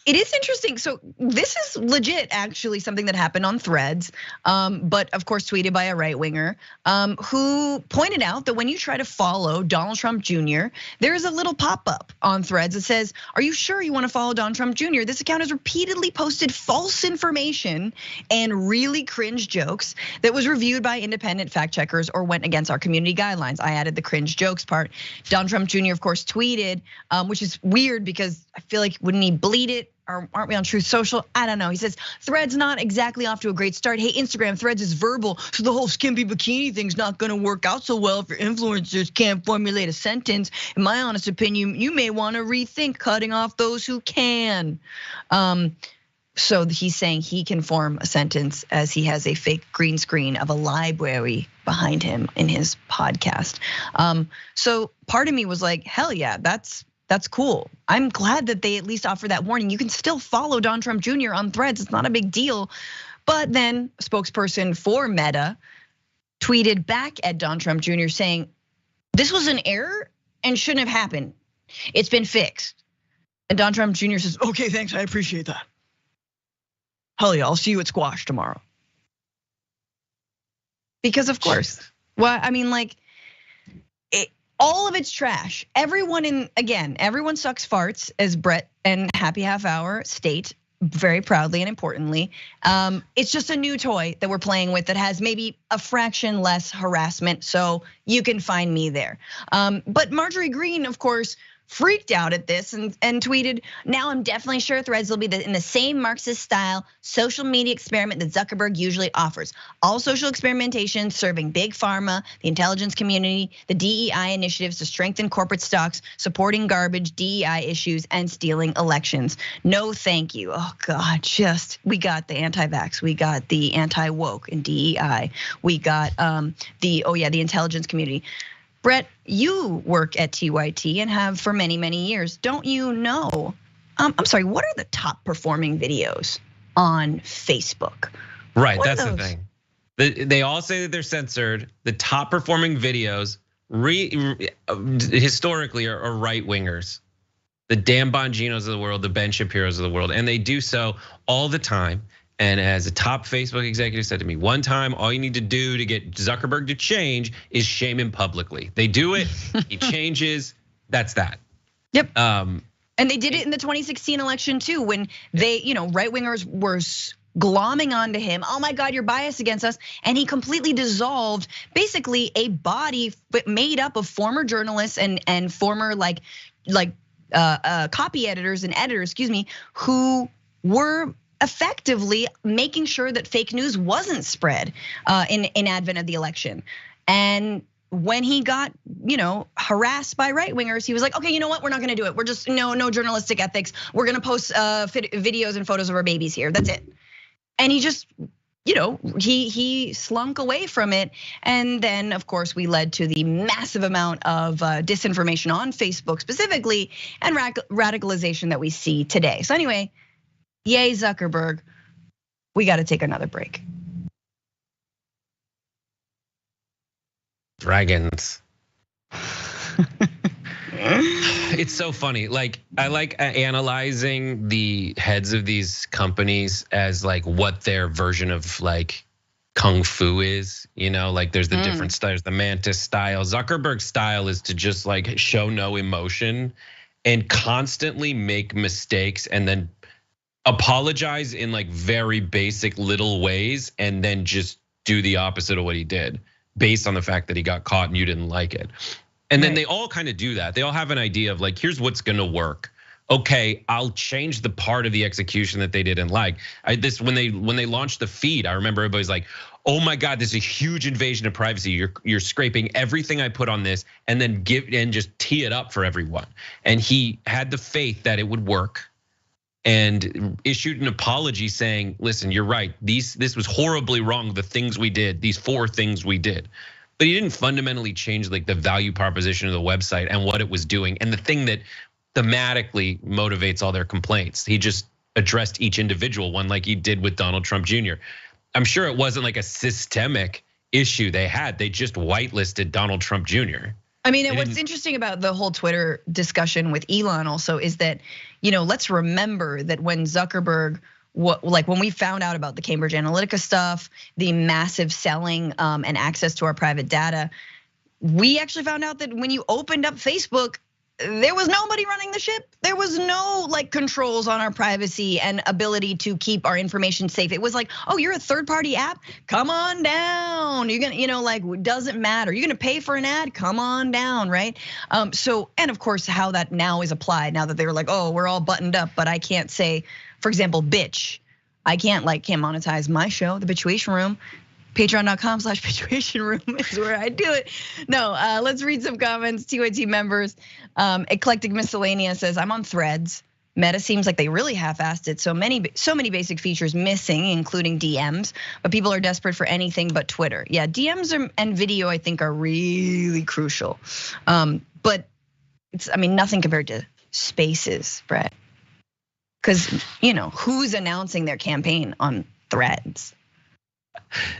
It is interesting. So this is legit, actually, something that happened on Threads, but of course tweeted by a right winger who pointed out that when you try to follow Donald Trump Jr., there is a little pop up on Threads that says, "Are you sure you want to follow Donald Trump Jr.? This account has repeatedly posted false information and really cringe jokes that was reviewed by independent fact checkers or went against our community guidelines." I added the cringe jokes part. Donald Trump Jr. of course tweeted, which is weird because I feel like wouldn't he bleed it? Or aren't we on Truth Social? I don't know. He says, Threads not exactly off to a great start. Hey, Instagram, Threads is verbal, so the whole skimpy bikini thing's not gonna work out so well if your influencers can't formulate a sentence. In my honest opinion, you may wanna rethink cutting off those who can. So he's saying he can form a sentence as he has a fake green screen of a library behind him in his podcast. So part of me was like, hell yeah, that's cool. I'm glad that they at least offer that warning. You can still follow Donald Trump Jr. on Threads. It's not a big deal. But then a spokesperson for Meta tweeted back at Donald Trump Jr. saying, this was an error and shouldn't have happened. It's been fixed. And Donald Trump Jr. says, okay, thanks, I appreciate that. Hell yeah, I'll see you at Squash tomorrow. Because of course, well, I mean, like, all of it's trash. Everyone sucks farts, as Brett and Happy Half Hour state very proudly and importantly. It's just a new toy that we're playing with that has maybe a fraction less harassment, so you can find me there. But Marjorie Greene, of course, freaked out at this and tweeted, now I'm definitely sure Threads will be in the same Marxist style social media experiment that Zuckerberg usually offers. All social experimentation serving big pharma, the intelligence community, the DEI initiatives to strengthen corporate stocks, supporting garbage, DEI issues, and stealing elections. No, thank you. Oh God, we got the anti-vax, we got the anti-woke and DEI, we got the intelligence community. Brett, you work at TYT and have for many, many years. Don't you know? I'm sorry, what are the top performing videos on Facebook? Right, that's the thing. They all say that they're censored. The top performing videos historically are right wingers. The Dan Bonginos of the world, the Ben Shapiros of the world, and they do so all the time. And as a top Facebook executive said to me one time, all you need to do to get Zuckerberg to change is shame him publicly. They do it, he changes, that's that. Yep. And they did it in the 2016 election too, when they, right wingers were glomming onto him. Oh my God, you're biased against us. And he completely dissolved basically a body made up of former journalists and former copy editors and editors, who were effectively making sure that fake news wasn't spread in advent of the election. And when he got, harassed by right wingers, he was like, okay, you know what? We're not gonna do it. We're just no journalistic ethics. We're gonna post videos and photos of our babies here. That's it. And he just, he slunk away from it. And then of course we led to the massive amount of disinformation on Facebook specifically and radicalization that we see today. So anyway, Yay, Zuckerberg. We got to take another break. Dragons. It's so funny. Like, I like analyzing the heads of these companies as like what their version of like kung fu is, like there's the different styles, the mantis style. Zuckerberg's style is to just like show no emotion and constantly make mistakes and then apologize in like very basic little ways and then just do the opposite of what he did based on the fact that he got caught and you didn't like it. And then they all kind of do that. They all have an idea of like, here's what's gonna work. Okay, I'll change the part of the execution that they didn't like. When they launched the feed, I remember everybody's like, oh my God, this is a huge invasion of privacy. You're scraping everything I put on this and then just tee it up for everyone. And he had the faith that it would work and issued an apology saying, listen, you're right. This was horribly wrong, the things we did, these 4 things we did. But he didn't fundamentally change like the value proposition of the website and what it was doing. And the thing that thematically motivates all their complaints. He just addressed each individual one like he did with Donald Trump Jr. I'm sure it wasn't like a systemic issue they had. They just whitelisted Donald Trump Jr. I mean, what's interesting about the whole Twitter discussion with Elon also is that, let's remember that when Zuckerberg, when we found out about the Cambridge Analytica stuff, the massive selling and access to our private data, we actually found out that when you opened up Facebook, there was nobody running the ship. There was no like controls on our privacy and ability to keep our information safe. It was like, oh, you're a third-party app? Come on down. You're gonna, like, doesn't matter. You're gonna pay for an ad? Come on down, right? So, and of course, how that now is applied now that they were like, oh, we're all buttoned up, but I can't say, for example, bitch. I can't monetize my show, The Bitchuation Room. Patreon.com/Bitchuation Room is where I do it. No, let's read some comments. TYT members, Eclectic Miscellaneous says, I'm on Threads. Meta seems like they really half-assed it. So many basic features missing, including DMs. But people are desperate for anything but Twitter. Yeah, DMs and video I think are really crucial. But it's, nothing compared to Spaces, Brett. Because who's announcing their campaign on Threads?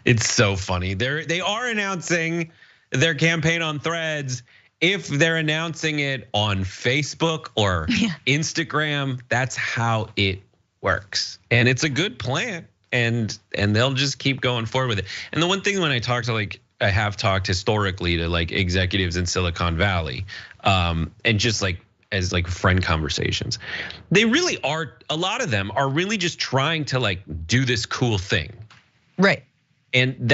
It's so funny. They are announcing their campaign on Threads. If they're announcing it on Facebook or Instagram, that's how it works. And it's a good plan. And they'll just keep going forward with it. And the one thing when I have talked historically to like executives in Silicon Valley, and just like as like friend conversations, they really are, a lot of them are really just trying to like do this cool thing. Right. And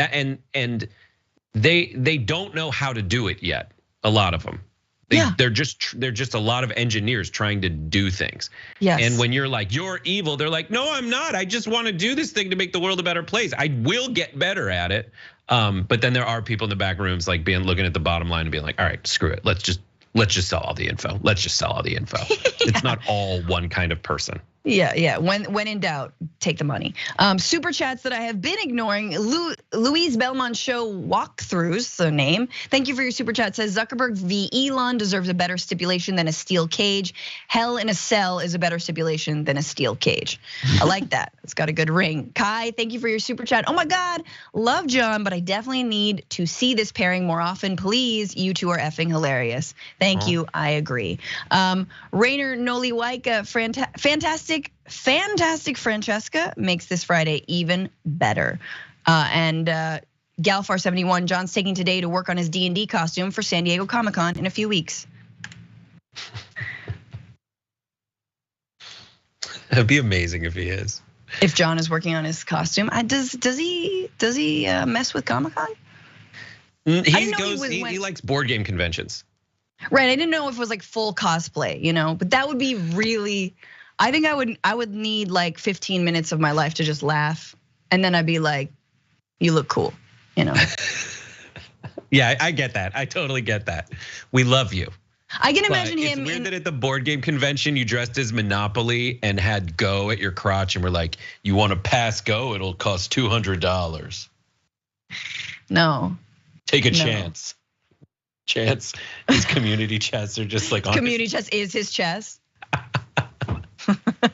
they don't know how to do it yet. A lot of them, they're just a lot of engineers trying to do things. Yes. And when you're like, you're evil, they're like, no, I'm not. I just want to do this thing to make the world a better place. I will get better at it. But then there are people in the back rooms like looking at the bottom line and being like, all right, screw it. Let's just sell all the info. Let's just sell all the info. It's not all one kind of person. Yeah. When in doubt, take the money. Super chats that I have been ignoring. Louise Belmont Show walkthroughs, the name. Thank you for your super chat. Says Zuckerberg v. Elon deserves a better stipulation than a steel cage. Hell in a cell is a better stipulation than a steel cage. I like that. It's got a good ring. Kai, thank you for your super chat. Oh my God, love John, but I definitely need to see this pairing more often. Please, you two are effing hilarious. Thank you. I agree. Rainer Noliwaika, fantastic Francesca makes this Friday even better. And Galfar71, John's taking today to work on his D&D costume for San Diego Comic-Con in a few weeks. It'd be amazing if he is. If John is working on his costume, does he mess with Comic-Con? He likes board game conventions. Right, I didn't know if it was like full cosplay, but that would be really. I think I would need like 15 minutes of my life to just laugh, and then I'd be like, "You look cool," Yeah, I get that. I totally get that. We love you. I can imagine him. It's weird that at the board game convention you dressed as Monopoly and had Go at your crotch, and we're like, "You want to pass Go? It'll cost $200." No. Take a chance. Chance. His community chests are just like community chest is his chest.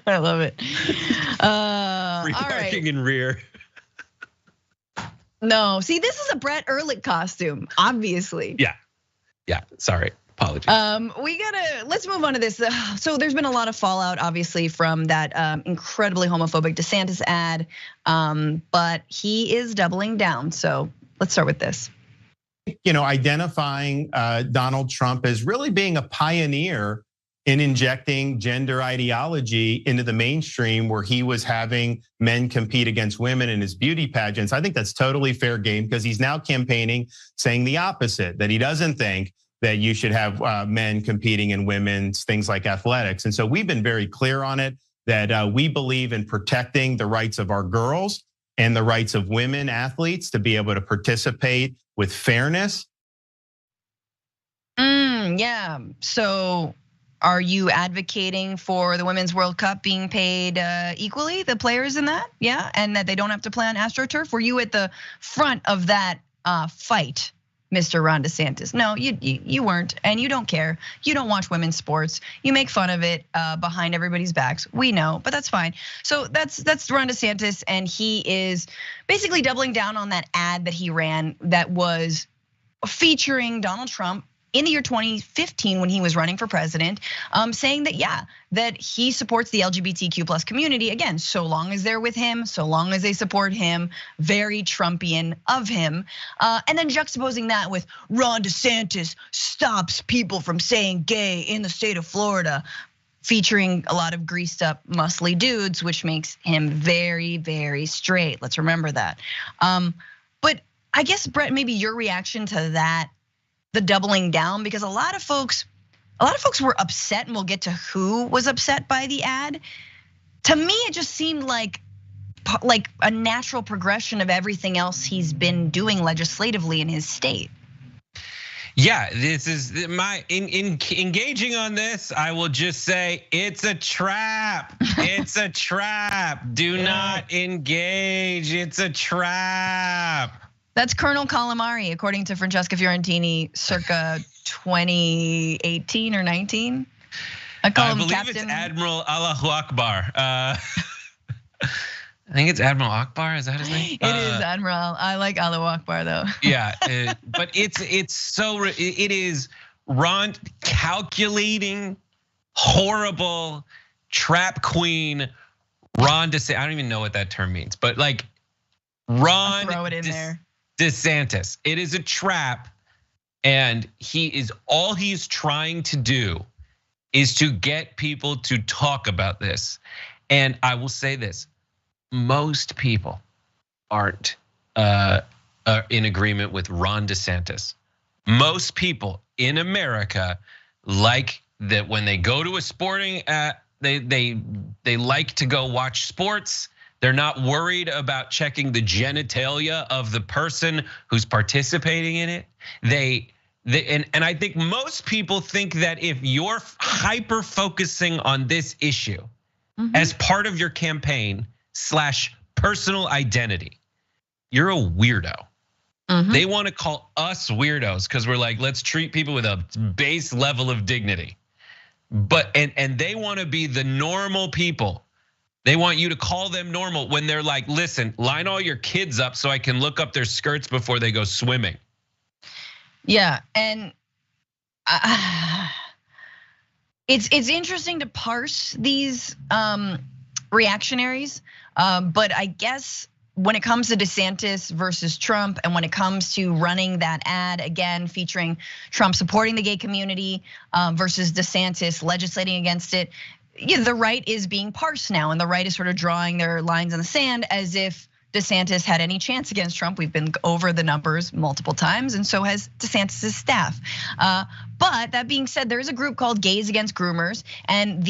I love it. Free all parking right. in rear. No, see, this is a Brett Ehrlich costume, obviously. Yeah. Sorry. Apologies. Let's move on to this. So there's been a lot of fallout, obviously, from that incredibly homophobic DeSantis ad, but he is doubling down. So let's start with this. Identifying Donald Trump as really being a pioneer in injecting gender ideology into the mainstream, where he was having men compete against women in his beauty pageants. I think that's totally fair game, because he's now campaigning saying the opposite, that he doesn't think that you should have men competing in women's things like athletics. And so we've been very clear on it, that we believe in protecting the rights of our girls and the rights of women athletes to be able to participate with fairness. Yeah, so are you advocating for the Women's World Cup being paid equally, the players in that? Yeah, and that they don't have to play on AstroTurf? Were you at the front of that fight, Mr. Ron DeSantis? No, you weren't, and you don't care. You don't watch women's sports. You make fun of it behind everybody's backs. We know, but that's fine. So that's Ron DeSantis, and he is basically doubling down on that ad that he ran that was featuring Donald Trump in the year 2015 when he was running for president, saying that, that he supports the LGBTQ plus community, again, so long as they're with him, so long as they support him, very Trumpian of him. And then juxtaposing that with Ron DeSantis stops people from saying gay in the state of Florida, featuring a lot of greased up, muscly dudes, which makes him very, very straight. Let's remember that. But I guess, Brett, maybe your reaction to that, the doubling down, because a lot of folks were upset, and we'll get to who was upset by the ad. To me, it just seemed like a natural progression of everything else he's been doing legislatively in his state. Yeah, this is my engaging on this. I will just say it's a trap. It's a trap. Do not engage. It's a trap. That's Colonel Calamari, according to Francesca Fiorentini, circa 2018 or 19. I believe Captain. It's Admiral Allahu Akbar. I think it's Admiral Akbar. Is that his name? It is Admiral. I like Allahu Akbar though. Yeah, but it is Ron calculating, horrible, trap queen. Ron DeSantis. I don't even know what that term means, but like Ron. I'll throw it in there. DeSantis. It is a trap, and all he's trying to do is to get people to talk about this. And I will say this: most people aren't in agreement with Ron DeSantis. Most people in America like that when they go to a sporting, they like to go watch sports. They're not worried about checking the genitalia of the person who's participating in it. And I think most people think that if you're hyper focusing on this issue as part of your campaign / personal identity, you're a weirdo. They want to call us weirdos because we're like, let's treat people with a base level of dignity. But and they want to be the normal people. They want you to call them normal when they're like, listen, line all your kids up so I can look up their skirts before they go swimming. Yeah, and it's interesting to parse these reactionaries, but I guess when it comes to DeSantis versus Trump, and when it comes to running that ad again featuring Trump supporting the gay community versus DeSantis legislating against it, the right is being parsed now, and the right is sort of drawing their lines in the sand as if DeSantis had any chance against Trump. We've been over the numbers multiple times, and so has DeSantis' staff. But that being said, there is a group called Gays Against Groomers, and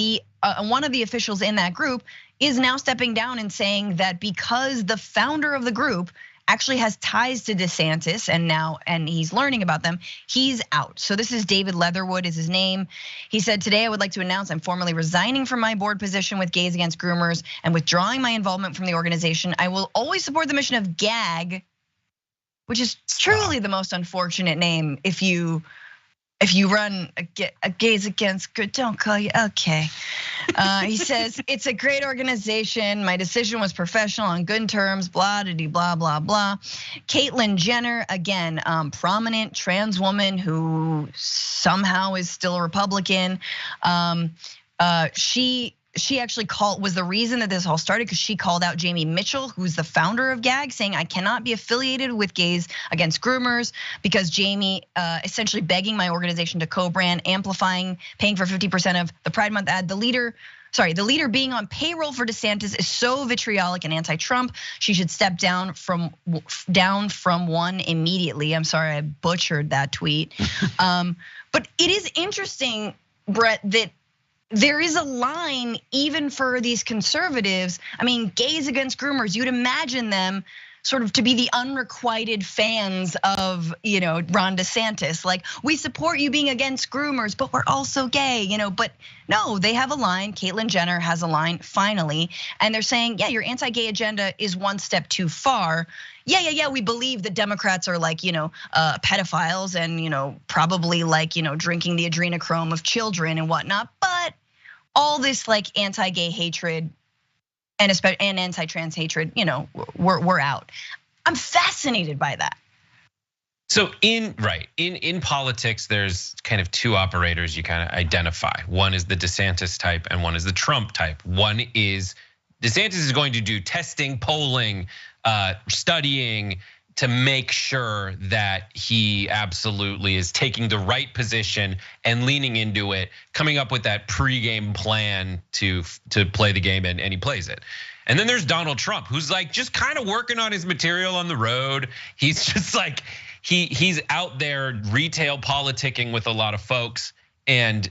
one of the officials in that group is now stepping down and saying that because the founder of the group actually has ties to DeSantis and he's learning about them, he's out. So this is David Leatherwood is his name. He said, today I would like to announce I'm formally resigning from my board position with Gays Against Groomers and withdrawing my involvement from the organization. I will always support the mission of GAG, which is truly the most unfortunate name if you run a Gays Against, don't call you, okay. He says, it's a great organization. My decision was professional on good terms, blah, blah, blah, blah. Caitlyn Jenner, again, prominent trans woman who somehow is still a Republican. She actually was the reason that this all started because she called out Jamie Mitchell, who's the founder of GAG, saying I cannot be affiliated with Gays Against Groomers because Jamie essentially begging my organization to co-brand, amplifying, paying for 50% of the Pride Month ad. The leader being on payroll for Desantis is so vitriolic and anti-Trump. She should step down from one immediately. I'm sorry, I butchered that tweet. But it is interesting, Brett, that there is a line even for these conservatives. I mean, Gays Against Groomers, you'd imagine them sort of to be the unrequited fans of, Ron DeSantis. Like, we support you being against groomers, but we're also gay, but no, they have a line. Caitlyn Jenner has a line finally. And they're saying, yeah, your anti-gay agenda is one step too far. Yeah, we believe that Democrats are like, pedophiles and, probably like, drinking the adrenochrome of children and whatnot. But all this like anti-gay hatred and anti-trans hatred, we're out. I'm fascinated by that. So in politics, there's kind of two operators you kind of identify. One is the DeSantis type and one is the Trump type. One is DeSantis is going to do testing, polling, studying to make sure that he absolutely is taking the right position and leaning into it, coming up with that pregame plan to play the game, and he plays it. And then there's Donald Trump, who's like just kind of working on his material on the road. He's just like, he's out there retail politicking with a lot of folks and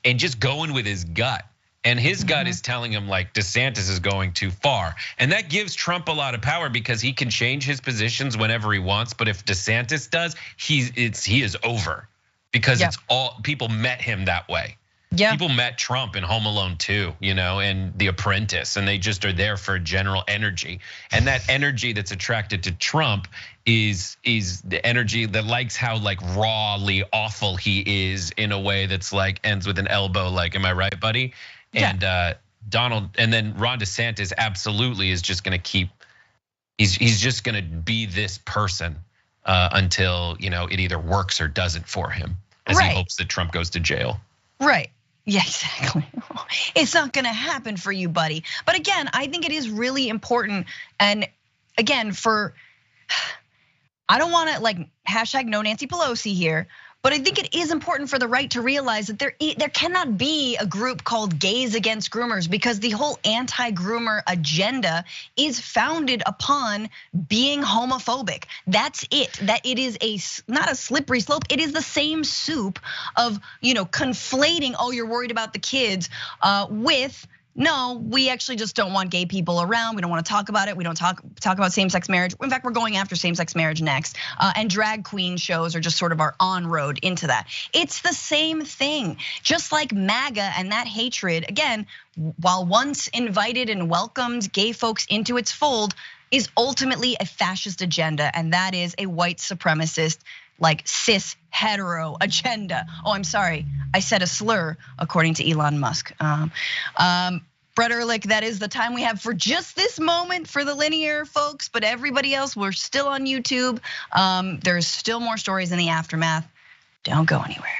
just going with his gut. And his gut is telling him like DeSantis is going too far. And that gives Trump a lot of power because he can change his positions whenever he wants. But if DeSantis does, he is over because it's all, people met him that way. Yeah. People met Trump in Home Alone 2, and The Apprentice, and they just are there for general energy. And that energy that's attracted to Trump is the energy that likes how like rawly awful he is in a way that's like ends with an elbow, like, am I right, buddy? And and then Ron DeSantis absolutely is just gonna keep, he's just gonna be this person until it either works or doesn't for him, as he hopes that Trump goes to jail. Right. Yeah, exactly. It's not gonna happen for you, buddy. But again, I think it is really important. And again, I don't wanna like hashtag no Nancy Pelosi here, but I think it is important for the right to realize that there cannot be a group called Gays Against Groomers because the whole anti-groomer agenda is founded upon being homophobic. That's it. That it is not a slippery slope. It is the same soup of conflating. Oh, you're worried about the kids with. No, we actually just don't want gay people around. We don't want to talk about it. We don't talk about same-sex marriage. In fact, we're going after same-sex marriage next. And drag queen shows are just sort of our on-road into that. It's the same thing. Just like MAGA and that hatred, again, while once invited and welcomed gay folks into its fold, is ultimately a fascist agenda. And that is a white supremacist, like cis hetero agenda. Oh, I'm sorry, I said a slur according to Elon Musk. Brett Erlich, that is the time we have for just this moment for the linear folks, but everybody else, we're still on YouTube. There's still more stories in the aftermath. Don't go anywhere.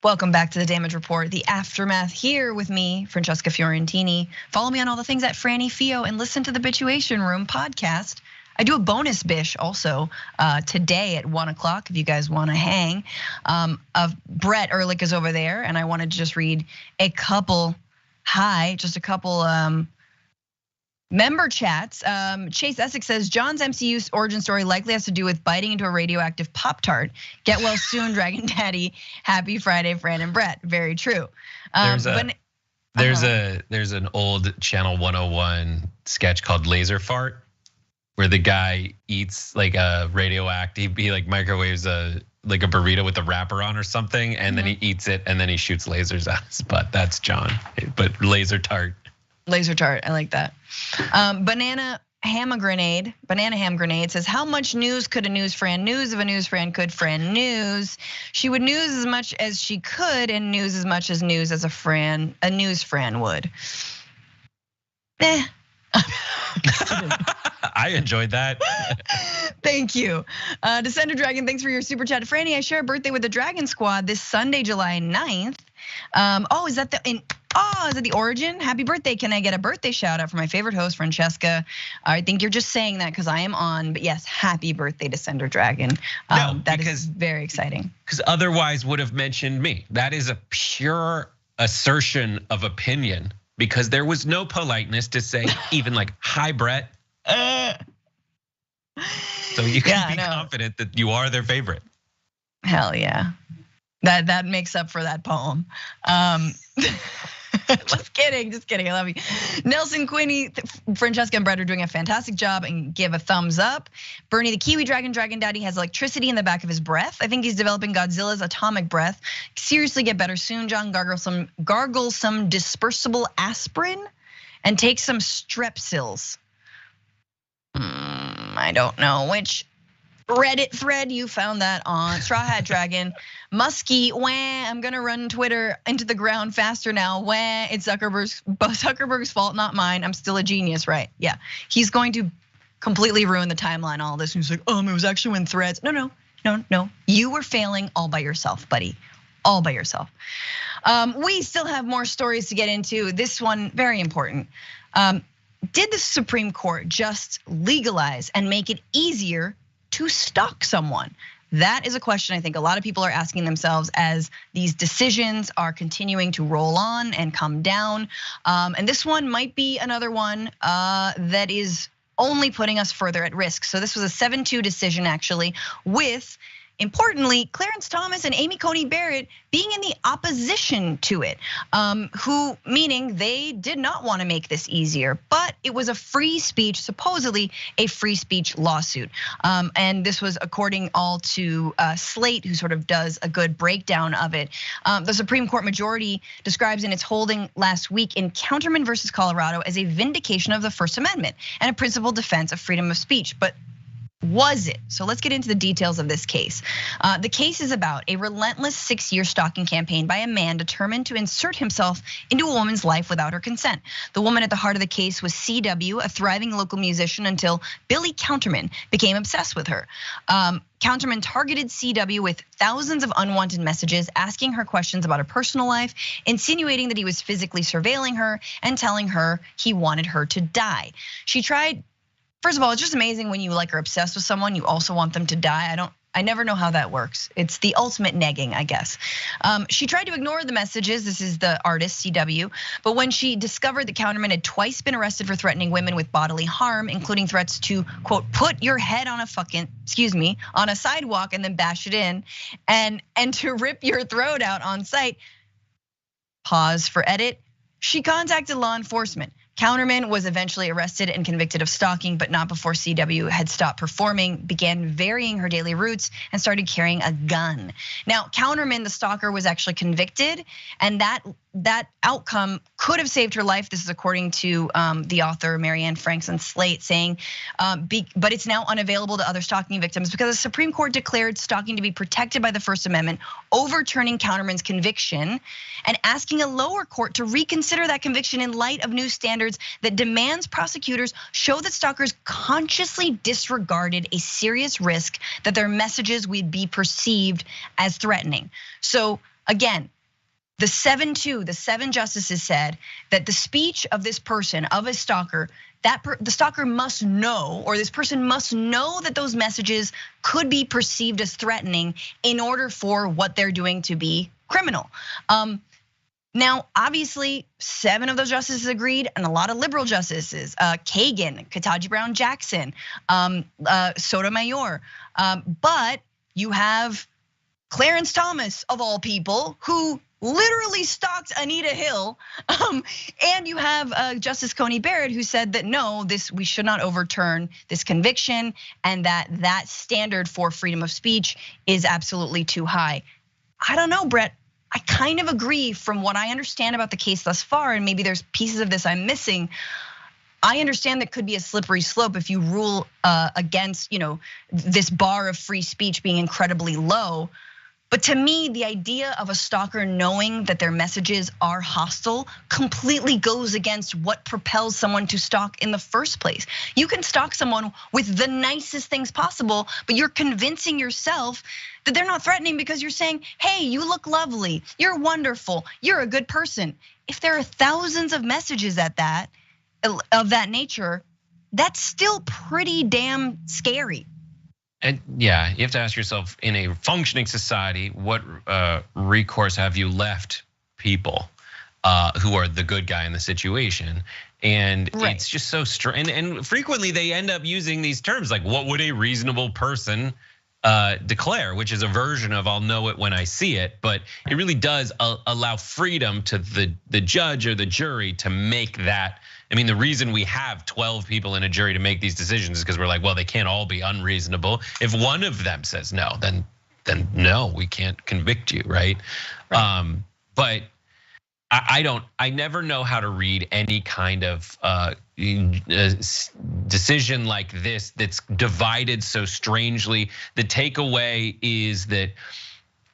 Welcome back to the Damage Report, the aftermath here with me, Francesca Fiorentini. Follow me on all the things at Franny Fio and listen to the Bituation Room podcast. I do a bonus bish also today at 1 o'clock if you guys want to hang. Brett Erlich is over there, and I wanted to just read a couple member chats. Chase Essex says, John's MCU origin story likely has to do with biting into a radioactive Pop-Tart. Get well soon, Dragon Daddy. Happy Friday, Fran and Brett. Very true. There's an old Channel 101 sketch called Laser Fart, where the guy eats like a radioactive, he like microwaves like a burrito with a wrapper on or something, and then he eats it, and then he shoots lasers out his butt. That's John, but laser tart. Laser tart, I like that. Banana ham grenade says, how much news could a news Fran news if a news Fran could Fran news? She would news as much as she could and news as much as news as a news Fran would. I enjoyed that. Thank you. Descender Dragon, thanks for your super chat. Franny, I share a birthday with the Dragon Squad this Sunday, July 9th. Is that the origin? Happy birthday. Can I get a birthday shout out for my favorite host, Francesca? I think you're just saying that because I am on, but yes, happy birthday, Descender Dragon. That is very exciting. Because otherwise would have mentioned me. That is a pure assertion of opinion because there was no politeness to say even like, hi, Brett. So you can be confident that you are their favorite. Hell yeah. That makes up for that poem. Just kidding, I love you. Nelson Quinney, Francesca and Brett are doing a fantastic job and give a thumbs up. Bernie the Kiwi Dragon Daddy has electricity in the back of his breath. I think he's developing Godzilla's atomic breath. Seriously, get better soon, John. Gargle some dispersible aspirin and take some Strepsils. I don't know which Reddit thread you found that on. Straw Hat Dragon, Muskie, I'm gonna run Twitter into the ground faster now. It's Zuckerberg's fault, not mine. I'm still a genius, right? Yeah, he's going to completely ruin the timeline. All this. He's like, it was actually when threads. No. You were failing all by yourself, buddy. All by yourself. We still have more stories to get into. This one, very important. Did the Supreme Court just legalize and make it easier to stalk someone? That is a question I think a lot of people are asking themselves as these decisions are continuing to roll on and come down. And this one might be another one that is only putting us further at risk. So this was a 7-2 decision actually, with importantly, Clarence Thomas and Amy Coney Barrett being in the opposition to it, meaning they did not want to make this easier, but it was a free speech, supposedly a free speech lawsuit. And this was according all to Slate, who sort of does a good breakdown of it. The Supreme Court majority describes in its holding last week in Counterman versus Colorado as a vindication of the First Amendment and a principled defense of freedom of speech, but was it? So let's get into the details of this case. The case is about a relentless 6-year stalking campaign by a man determined to insert himself into a woman's life without her consent. The woman at the heart of the case was CW, a thriving local musician, until Billy Counterman became obsessed with her. Counterman targeted CW with thousands of unwanted messages, asking her questions about her personal life, insinuating that he was physically surveilling her and telling her he wanted her to die. She tried. First of all, it's just amazing when you are obsessed with someone, you also want them to die. I never know how that works. It's the ultimate negging, I guess. She tried to ignore the messages. This is the artist, CW. But when she discovered that Counterman had twice been arrested for threatening women with bodily harm, including threats to, quote, put your head on on a sidewalk and then bash it in, and to rip your throat out on sight, pause for edit, she contacted law enforcement. Counterman was eventually arrested and convicted of stalking, but not before CW had stopped performing, began varying her daily routes, and started carrying a gun. Now, Counterman, the stalker, was actually convicted, and that outcome could have saved her life. This is according to the author Marianne Franks on Slate, saying, but it's now unavailable to other stalking victims because the Supreme Court declared stalking to be protected by the First Amendment, overturning Counterman's conviction and asking a lower court to reconsider that conviction in light of new standards that demands prosecutors show that stalkers consciously disregarded a serious risk that their messages would be perceived as threatening. So again, the 7 justices said that the speech of this person, of a stalker, the stalker must know, or this person must know that those messages could be perceived as threatening in order for what they're doing to be criminal. Now, obviously, 7 of those justices agreed, and a lot of liberal justices, Kagan, Ketanji Brown Jackson, Sotomayor, but you have Clarence Thomas, of all people, who literally stalked Anita Hill, and you have Justice Coney Barrett, who said that no, we should not overturn this conviction, and that standard for freedom of speech is absolutely too high. I don't know, Brett. I kind of agree from what I understand about the case thus far, and maybe there's pieces of this I'm missing. I understand that could be a slippery slope if you rule against, this bar of free speech being incredibly low. But to me, the idea of a stalker knowing that their messages are hostile completely goes against what propels someone to stalk in the first place. You can stalk someone with the nicest things possible, but you're convincing yourself that they're not threatening because you're saying, hey, you look lovely, you're wonderful, you're a good person. If there are thousands of messages of that nature, that's still pretty damn scary. And yeah, you have to ask yourself, in a functioning society, what recourse have you left people who are the good guy in the situation? And it's just so strange. And frequently they end up using these terms like, what would a reasonable person declare, which is a version of I'll know it when I see it, but it really does allow freedom to the judge or the jury to make that. I mean, the reason we have 12 people in a jury to make these decisions is because we're like, well, they can't all be unreasonable. If one of them says no, then no, we can't convict you, right? But I never know how to read any kind of decision like this that's divided so strangely. The takeaway is that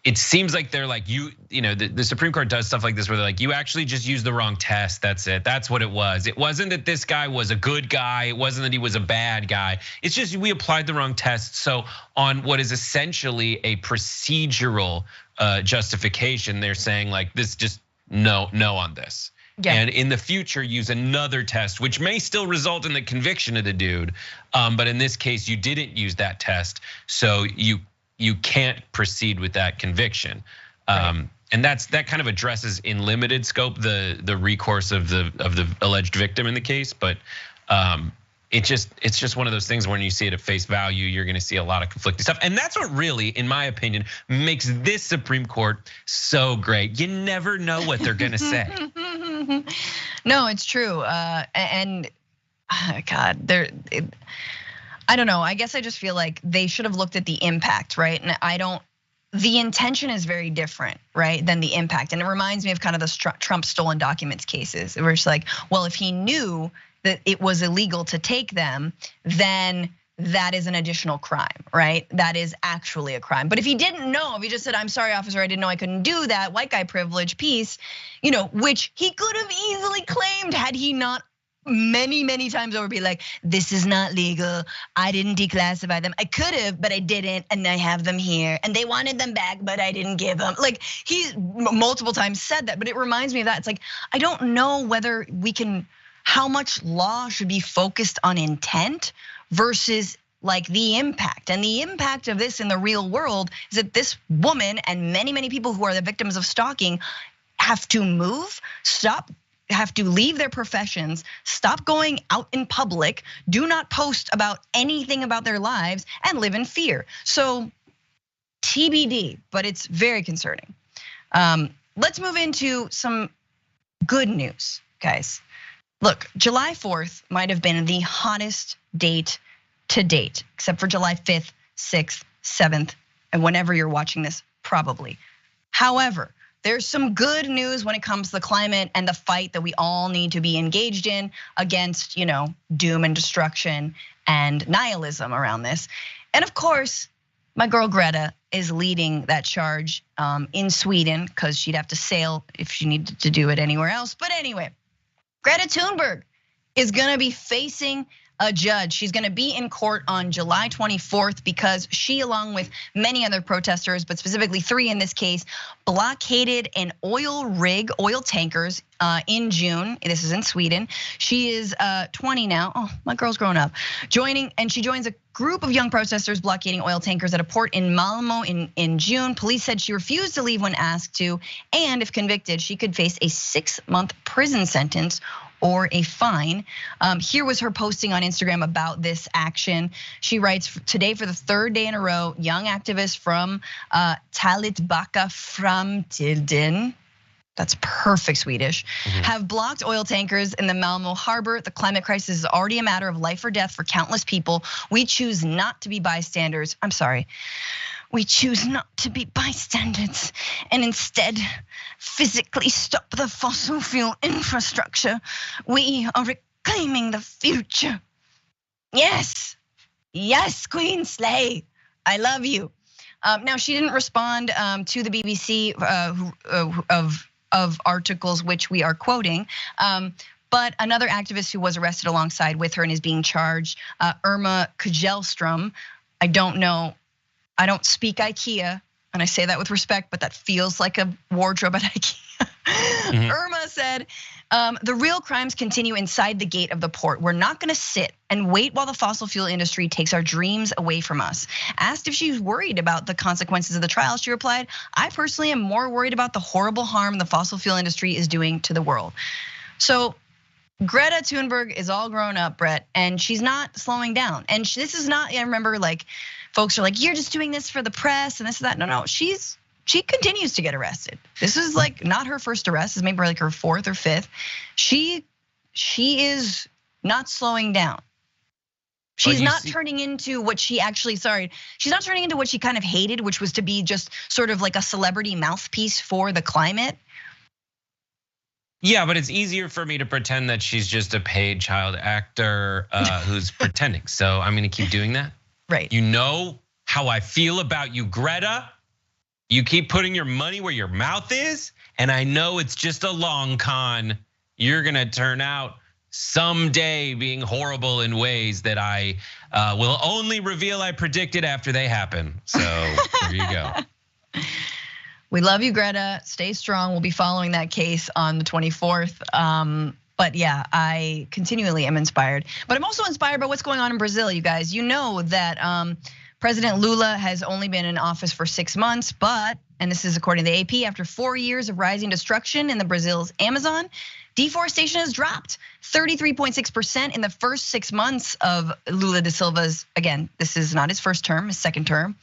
it seems like they're like, the Supreme Court does stuff like this where they're like, you actually just used the wrong test, that's it, that's what it was. It wasn't that this guy was a good guy, it wasn't that he was a bad guy. It's just we applied the wrong test. So on what is essentially a procedural justification, they're saying like, this just no on this. Yeah. And in the future, use another test, which may still result in the conviction of the dude. But in this case, you didn't use that test, so you can't proceed with that conviction. Right. And that kind of addresses in limited scope the recourse of the alleged victim in the case. But it's just one of those things when you see it at face value, you're gonna see a lot of conflicting stuff. And that's what really, in my opinion, makes this Supreme Court so great. You never know what they're gonna say. No, it's true. And God, I don't know. I guess I just feel like they should have looked at the impact, right? And the intention is very different, right, than the impact. And it reminds me of kind of the Trump stolen documents cases, where it's like, well, if he knew that it was illegal to take them, then that is an additional crime, right? That is actually a crime. But if he didn't know, if he just said, I'm sorry, officer, I didn't know I couldn't do that, white guy privilege piece, which he could have easily claimed had he not many times over be like, this is not legal, I didn't declassify them, I could have, but I didn't, and I have them here, and they wanted them back, but I didn't give them. Like, he multiple times said that, but it reminds me of that. It's like, I don't know whether how much law should be focused on intent versus like the impact. And the impact of this in the real world is that this woman and many people who are the victims of stalking have to move, have to leave their professions, stop going out in public, do not post about anything about their lives, and live in fear. So TBD, but it's very concerning. Let's move into some good news, guys. Look, July 4th might have been the hottest date to date, except for July 5th, 6th, 7th, and whenever you're watching this, probably. However, there's some good news when it comes to the climate and the fight that we all need to be engaged in against, doom and destruction and nihilism around this. And of course, my girl Greta is leading that charge in Sweden, because she'd have to sail if she needed to do it anywhere else. But anyway, Greta Thunberg is gonna be facing a judge. She's gonna be in court on July 24th because she, along with many other protesters, but specifically 3 in this case, blockaded an oil tankers in June. This is in Sweden. She is 20 now. Oh, my girl's grown up. She joins a group of young protesters blockading oil tankers at a port in Malmo in June. Police said she refused to leave when asked to, and if convicted, she could face a 6-month prison sentence or a fine. Here was her posting on Instagram about this action. She writes, today for the 3rd day in a row, young activists from Talitbacka Framtiden, that's perfect Swedish, have blocked oil tankers in the Malmo harbor. The climate crisis is already a matter of life or death for countless people. We choose not to be bystanders. I'm sorry. We choose not to be bystanders and instead physically stop the fossil fuel infrastructure. We are reclaiming the future. Yes, Queen Slay, I love you. Now she didn't respond to the BBC of articles which we are quoting. But another activist who was arrested alongside with her and is being charged, Irma Kjellström. I don't know. I don't speak IKEA, and I say that with respect, but that feels like a wardrobe at IKEA. Irma said, the real crimes continue inside the gate of the port. We're not gonna sit and wait while the fossil fuel industry takes our dreams away from us. Asked if she's worried about the consequences of the trial, she replied, I personally am more worried about the horrible harm the fossil fuel industry is doing to the world. So Greta Thunberg is all grown up, Brett, and she's not slowing down. And this is not, I remember like, folks are like, you're just doing this for the press and this and that. No, she continues to get arrested. This is like not her first arrest. It's maybe like her 4th or 5th. She is not slowing down. She's not turning into what she actually, she's not turning into what she kind of hated, which was to be just sort of like a celebrity mouthpiece for the climate. Yeah, but it's easier for me to pretend that she's just a paid child actor who's pretending. So I'm gonna keep doing that. Right. You know how I feel about you, Greta. You keep putting your money where your mouth is, and I know it's just a long con. You're gonna turn out someday being horrible in ways that I will only reveal I predicted after they happen. So there you go. We love you, Greta. Stay strong. We'll be following that case on the 24th. But yeah, I continually am inspired. But I'm also inspired by what's going on in Brazil, you guys. You know that President Lula has only been in office for 6 months, but, and this is according to the AP, after 4 years of rising destruction in the Brazil's Amazon, deforestation has dropped 33.6% in the first 6 months of Lula Da Silva's, again, this is not his first term, his second term,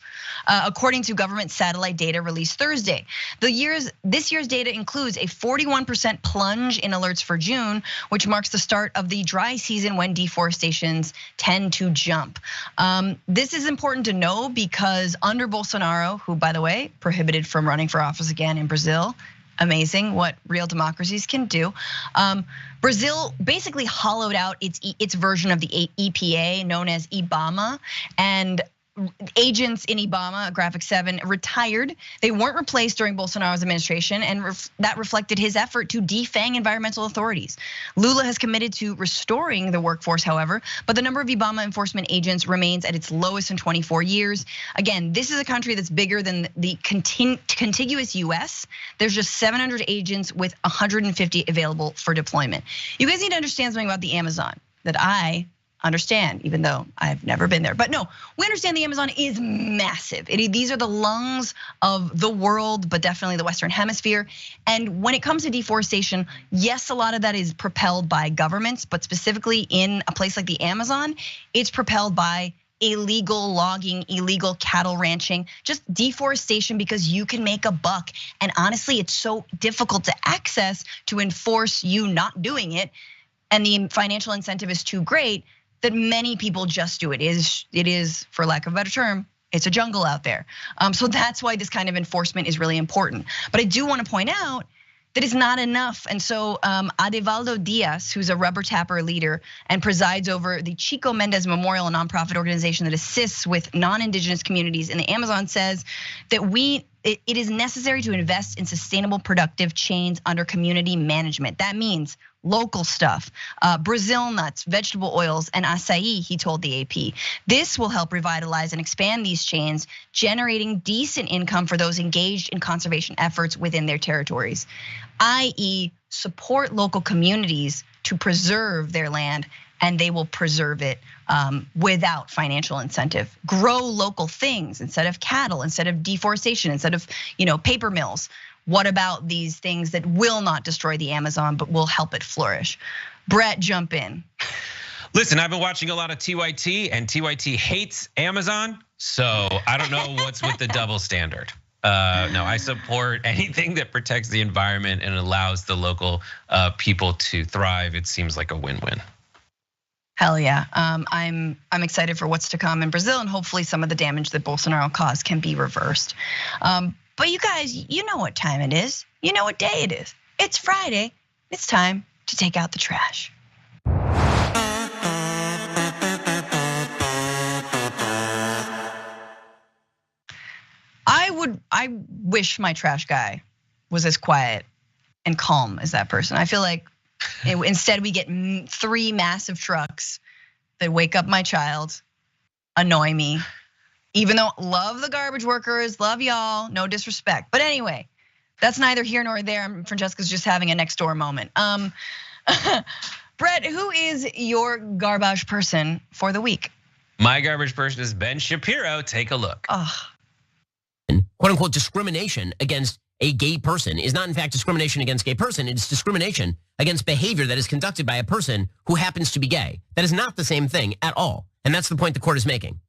according to government satellite data released Thursday. This year's data includes a 41% plunge in alerts for June, which marks the start of the dry season when deforestations tend to jump. This is important to know because under Bolsonaro, who by the way, prohibited from running for office again in Brazil, amazing what real democracies can do. Brazil basically hollowed out its version of the EPA known as IBAMA, and agents in IBAMA, Graphic 7, retired. They weren't replaced during Bolsonaro's administration, and that reflected his effort to defang environmental authorities. Lula has committed to restoring the workforce, however, but the number of IBAMA enforcement agents remains at its lowest in 24 years. Again, this is a country that's bigger than the contiguous US. There's just 700 agents with 150 available for deployment. You guys need to understand something about the Amazon that I understand, even though I've never been there. But no, we understand the Amazon is massive. These are the lungs of the world, but definitely the Western Hemisphere. And when it comes to deforestation, yes, a lot of that is propelled by governments, but specifically in a place like the Amazon, it's propelled by illegal logging, illegal cattle ranching, just deforestation because you can make a buck. And honestly, it's so difficult to access to enforce you not doing it. And the financial incentive is too great that many people just do it. It is, for lack of a better term, it's a jungle out there. So that's why this kind of enforcement is really important. But I do want to point out that it's not enough. And so Adevaldo Diaz, who's a rubber tapper leader and presides over the Chico Mendes Memorial, a nonprofit organization that assists with non-indigenous communities in the Amazon, says that it is necessary to invest in sustainable productive chains under community management. That means local stuff, Brazil nuts, vegetable oils, and acai, he told the AP. This will help revitalize and expand these chains, generating decent income for those engaged in conservation efforts within their territories, i.e. support local communities to preserve their land, and they will preserve it without financial incentive. Grow local things instead of cattle, instead of deforestation, instead of paper mills. What about these things that will not destroy the Amazon but will help it flourish? Brett, jump in. Listen, I've been watching a lot of TYT, and TYT hates Amazon, so I don't know what's with the double standard. No, I support anything that protects the environment and allows the local people to thrive. It seems like a win-win. Hell yeah, I'm excited for what's to come in Brazil, and hopefully some of the damage that Bolsonaro caused can be reversed. But you guys, you know what time it is. You know what day it is. It's Friday. It's time to take out the trash. I wish my trash guy was as quiet and calm as that person. I feel like instead we get 3 massive trucks that wake up my child, annoy me. Even though love the garbage workers, love y'all, no disrespect. But anyway, that's neither here nor there. Francesca's just having a next door moment. Brett, who is your garbage person for the week? My garbage person is Ben Shapiro. Take a look. Quote unquote discrimination against a gay person is not in fact discrimination against a gay person. It is discrimination against behavior that is conducted by a person who happens to be gay. That is not the same thing at all. And that's the point the court is making.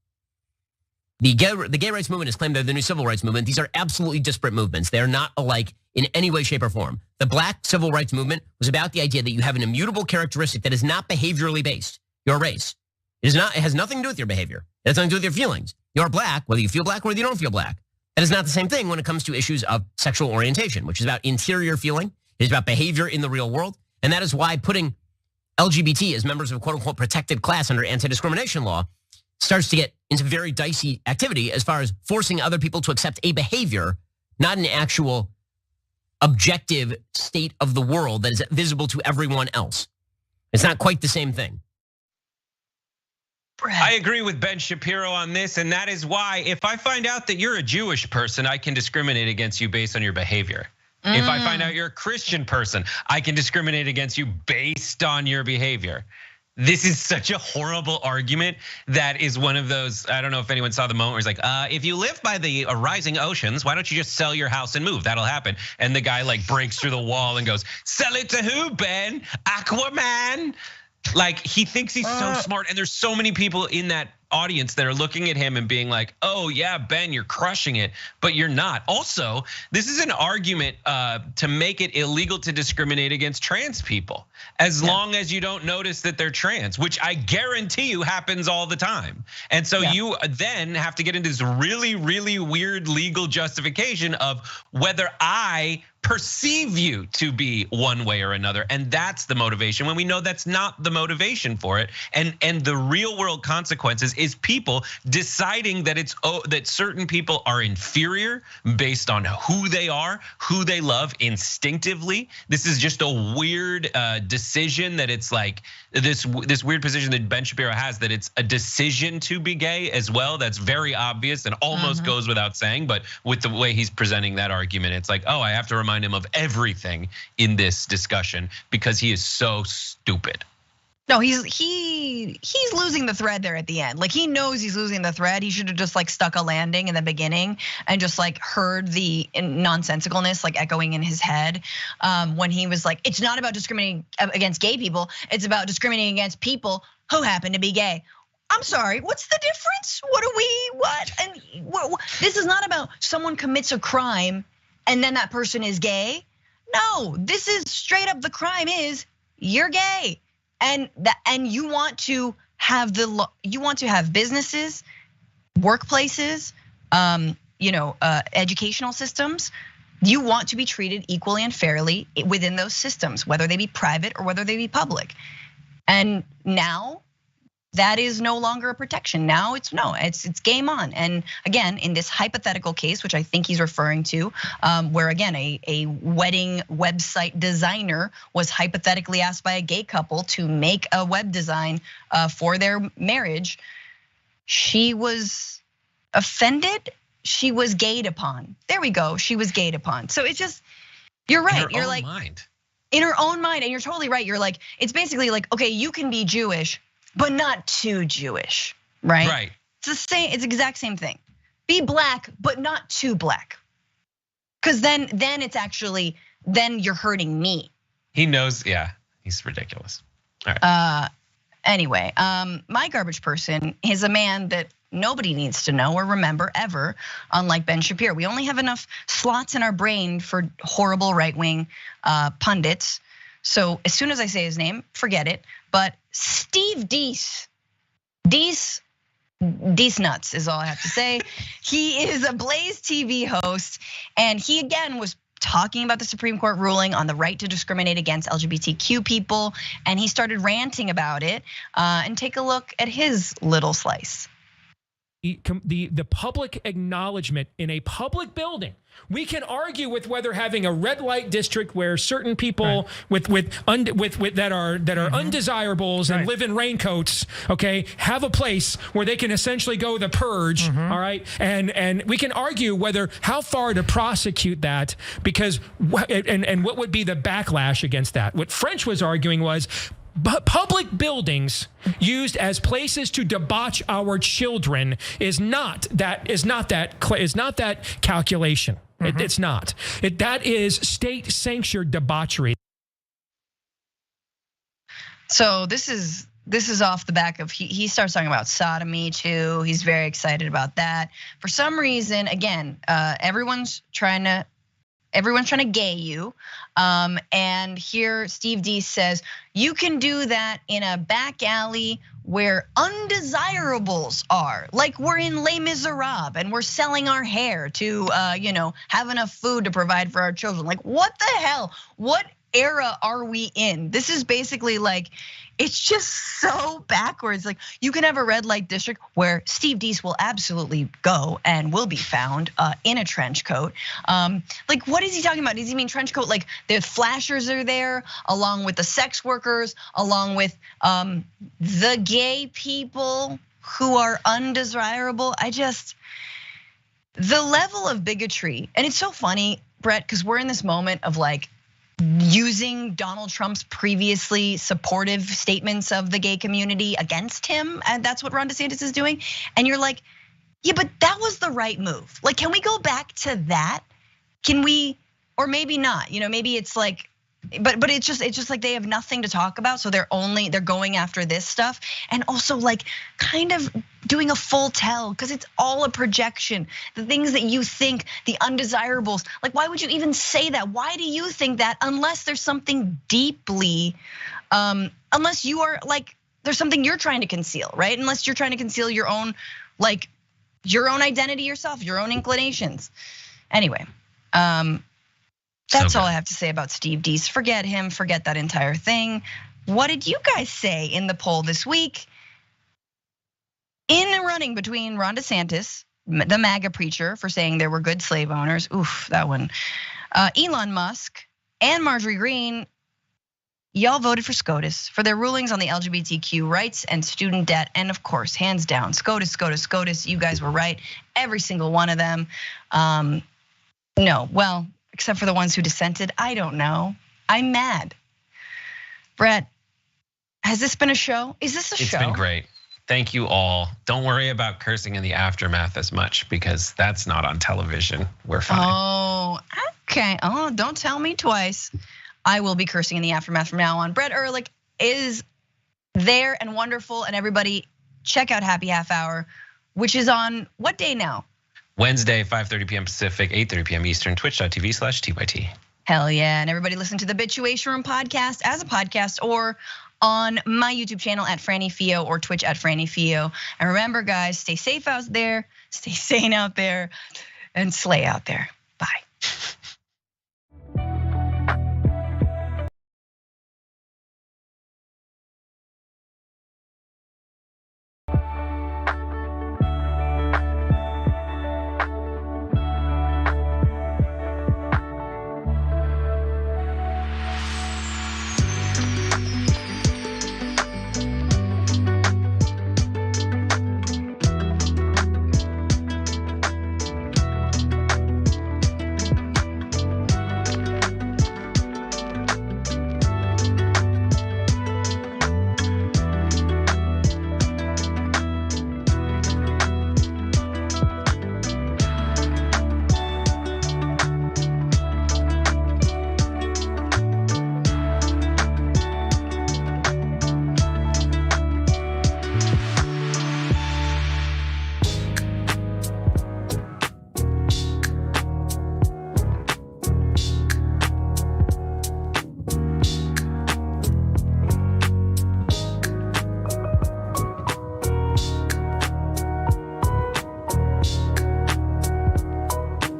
The gay rights movement has claimed they're the new civil rights movement. These are absolutely disparate movements. They are not alike in any way, shape, or form. The black civil rights movement was about the idea that you have an immutable characteristic that is not behaviorally based. Your race. It has nothing to do with your behavior. It has nothing to do with your feelings. You're black, whether you feel black or whether you don't feel black. That is not the same thing when it comes to issues of sexual orientation, which is about interior feeling. It is about behavior in the real world. And that is why putting LGBT as members of a quote unquote protected class under anti-discrimination law starts to get into very dicey activity as far as forcing other people to accept a behavior, not an actual objective state of the world that is visible to everyone else. It's not quite the same thing. I agree with Ben Shapiro on this, and that is why if I find out that you're a Jewish person, I can discriminate against you based on your behavior. If I find out you're a Christian person, I can discriminate against you based on your behavior. This is such a horrible argument that is one of those, I don't know if anyone saw the moment where he's like, if you live by the rising oceans, why don't you just sell your house and move? That'll happen. And the guy like breaks through the wall and goes, sell it to who, Ben? Aquaman? Like he thinks he's so smart, and there's so many people in that audience that are looking at him and being like, oh yeah, Ben, you're crushing it, but you're not. Also, this is an argument to make it illegal to discriminate against trans people, as long as you don't notice that they're trans, which I guarantee you happens all the time. And so you then have to get into this really, really weird legal justification of whether I perceive you to be one way or another, and that's the motivation when we know that's not the motivation for it. And the real world consequences is people deciding that that certain people are inferior based on who they are, who they love instinctively. This is just a weird decision that it's like this weird position that Ben Shapiro has, that it's a decision to be gay as well. That's very obvious and almost goes without saying, but with the way he's presenting that argument, it's like, oh, I have to remind him of everything in this discussion because he is so stupid. No, he's losing the thread there at the end. Like he knows he's losing the thread. He should have just like stuck a landing in the beginning and just like heard the nonsensicalness like echoing in his head when he was like, it's not about discriminating against gay people. It's about discriminating against people who happen to be gay. I'm sorry, what's the difference? And this is not about someone commits a crime and then that person is gay. No, this is straight up the crime is you're gay. And you want to have businesses, workplaces, educational systems. You want to be treated equally and fairly within those systems, whether they be private or whether they be public. And now that is no longer a protection. Now it's game on. And again, in this hypothetical case, which I think he's referring to, where again, a wedding website designer was hypothetically asked by a gay couple to make a web design for their marriage. She was offended. She was gayed upon. There we go. She was gayed upon. So it's just, you're right. You're like, in her own mind, and you're totally right. You're like, it's basically like, okay, you can be Jewish, but not too Jewish, right? Right. It's the same. It's the exact same thing. Be black, but not too black, because then it's actually then you're hurting me. He knows. Yeah, he's ridiculous. All right. Anyway, my garbage person is a man that nobody needs to know or remember ever, unlike Ben Shapiro. We only have enough slots in our brain for horrible right-wing pundits. So as soon as I say his name, forget it. But Steve Dees nuts is all I have to say. He is a Blaze TV host, and he again was talking about the Supreme Court ruling on the right to discriminate against LGBTQ people, and he started ranting about it. And take a look at his little slice. The public acknowledgement in a public building. We can argue with whether having a red light district where certain people with that are undesirables and live in raincoats, okay, have a place where they can essentially go the purge, all right, and we can argue whether how far to prosecute that, because and what would be the backlash against that. What French was arguing was, but public buildings used as places to debauch our children is not that calculation. It's not. That is state-sanctioned debauchery. So this is off the back of he starts talking about sodomy too. He's very excited about that. For some reason, again, everyone's trying to gay you. And here Steve Dees says, you can do that in a back alley where undesirables are. Like we're in Les Miserables and we're selling our hair to have enough food to provide for our children. Like what the hell? What era are we in? This is basically like, it's just so backwards. Like you can have a red light district where Steve Dees will absolutely go and will be found in a trench coat. Like what is he talking about? Does he mean trench coat? Like the flashers are there along with the sex workers, along with the gay people who are undesirable. The level of bigotry, and it's so funny, Brett, because we're in this moment of like, using Donald Trump's previously supportive statements of the gay community against him, and that's what Ron DeSantis is doing. And you're like, yeah, but that was the right move. Like, can we go back to that? Can we, or maybe not? Maybe it's like, but it's just like they have nothing to talk about, so they're going after this stuff, and also like kind of doing a full tell because it's all a projection. The things that you think, the undesirables, like why would you even say that? Why do you think that unless there's something deeply, unless you are like there's something you're trying to conceal, right? Unless you're trying to conceal your own identity yourself, your own inclinations. Anyway, that's all I have to say about Steve Dees. Forget him, forget that entire thing. What did you guys say in the poll this week? In the running between Ron DeSantis, the MAGA preacher, for saying there were good slave owners, oof, that one. Elon Musk and Marjorie Greene, y'all voted for SCOTUS for their rulings on the LGBTQ rights and student debt. And of course, hands down, SCOTUS, SCOTUS, SCOTUS, you guys were right, every single one of them. No, well, except for the ones who dissented, I don't know. I'm mad. Brett, has this been a show? Is this a show? It's been great. Thank you all. Don't worry about cursing in the aftermath as much because that's not on television. We're fine. Oh, okay. Oh, don't tell me twice. I will be cursing in the aftermath from now on. Brett Erlich is there and wonderful, and everybody check out Happy Half Hour, which is on what day now? Wednesday, 5:30 p.m. Pacific, 8:30 p.m. Eastern, twitch.tv/TYT. Hell yeah, and everybody listen to the Bitchuation Room podcast as a podcast or on my YouTube channel at Franny Fio or Twitch at Franny Fio. And remember guys, stay safe out there, stay sane out there, and slay out there.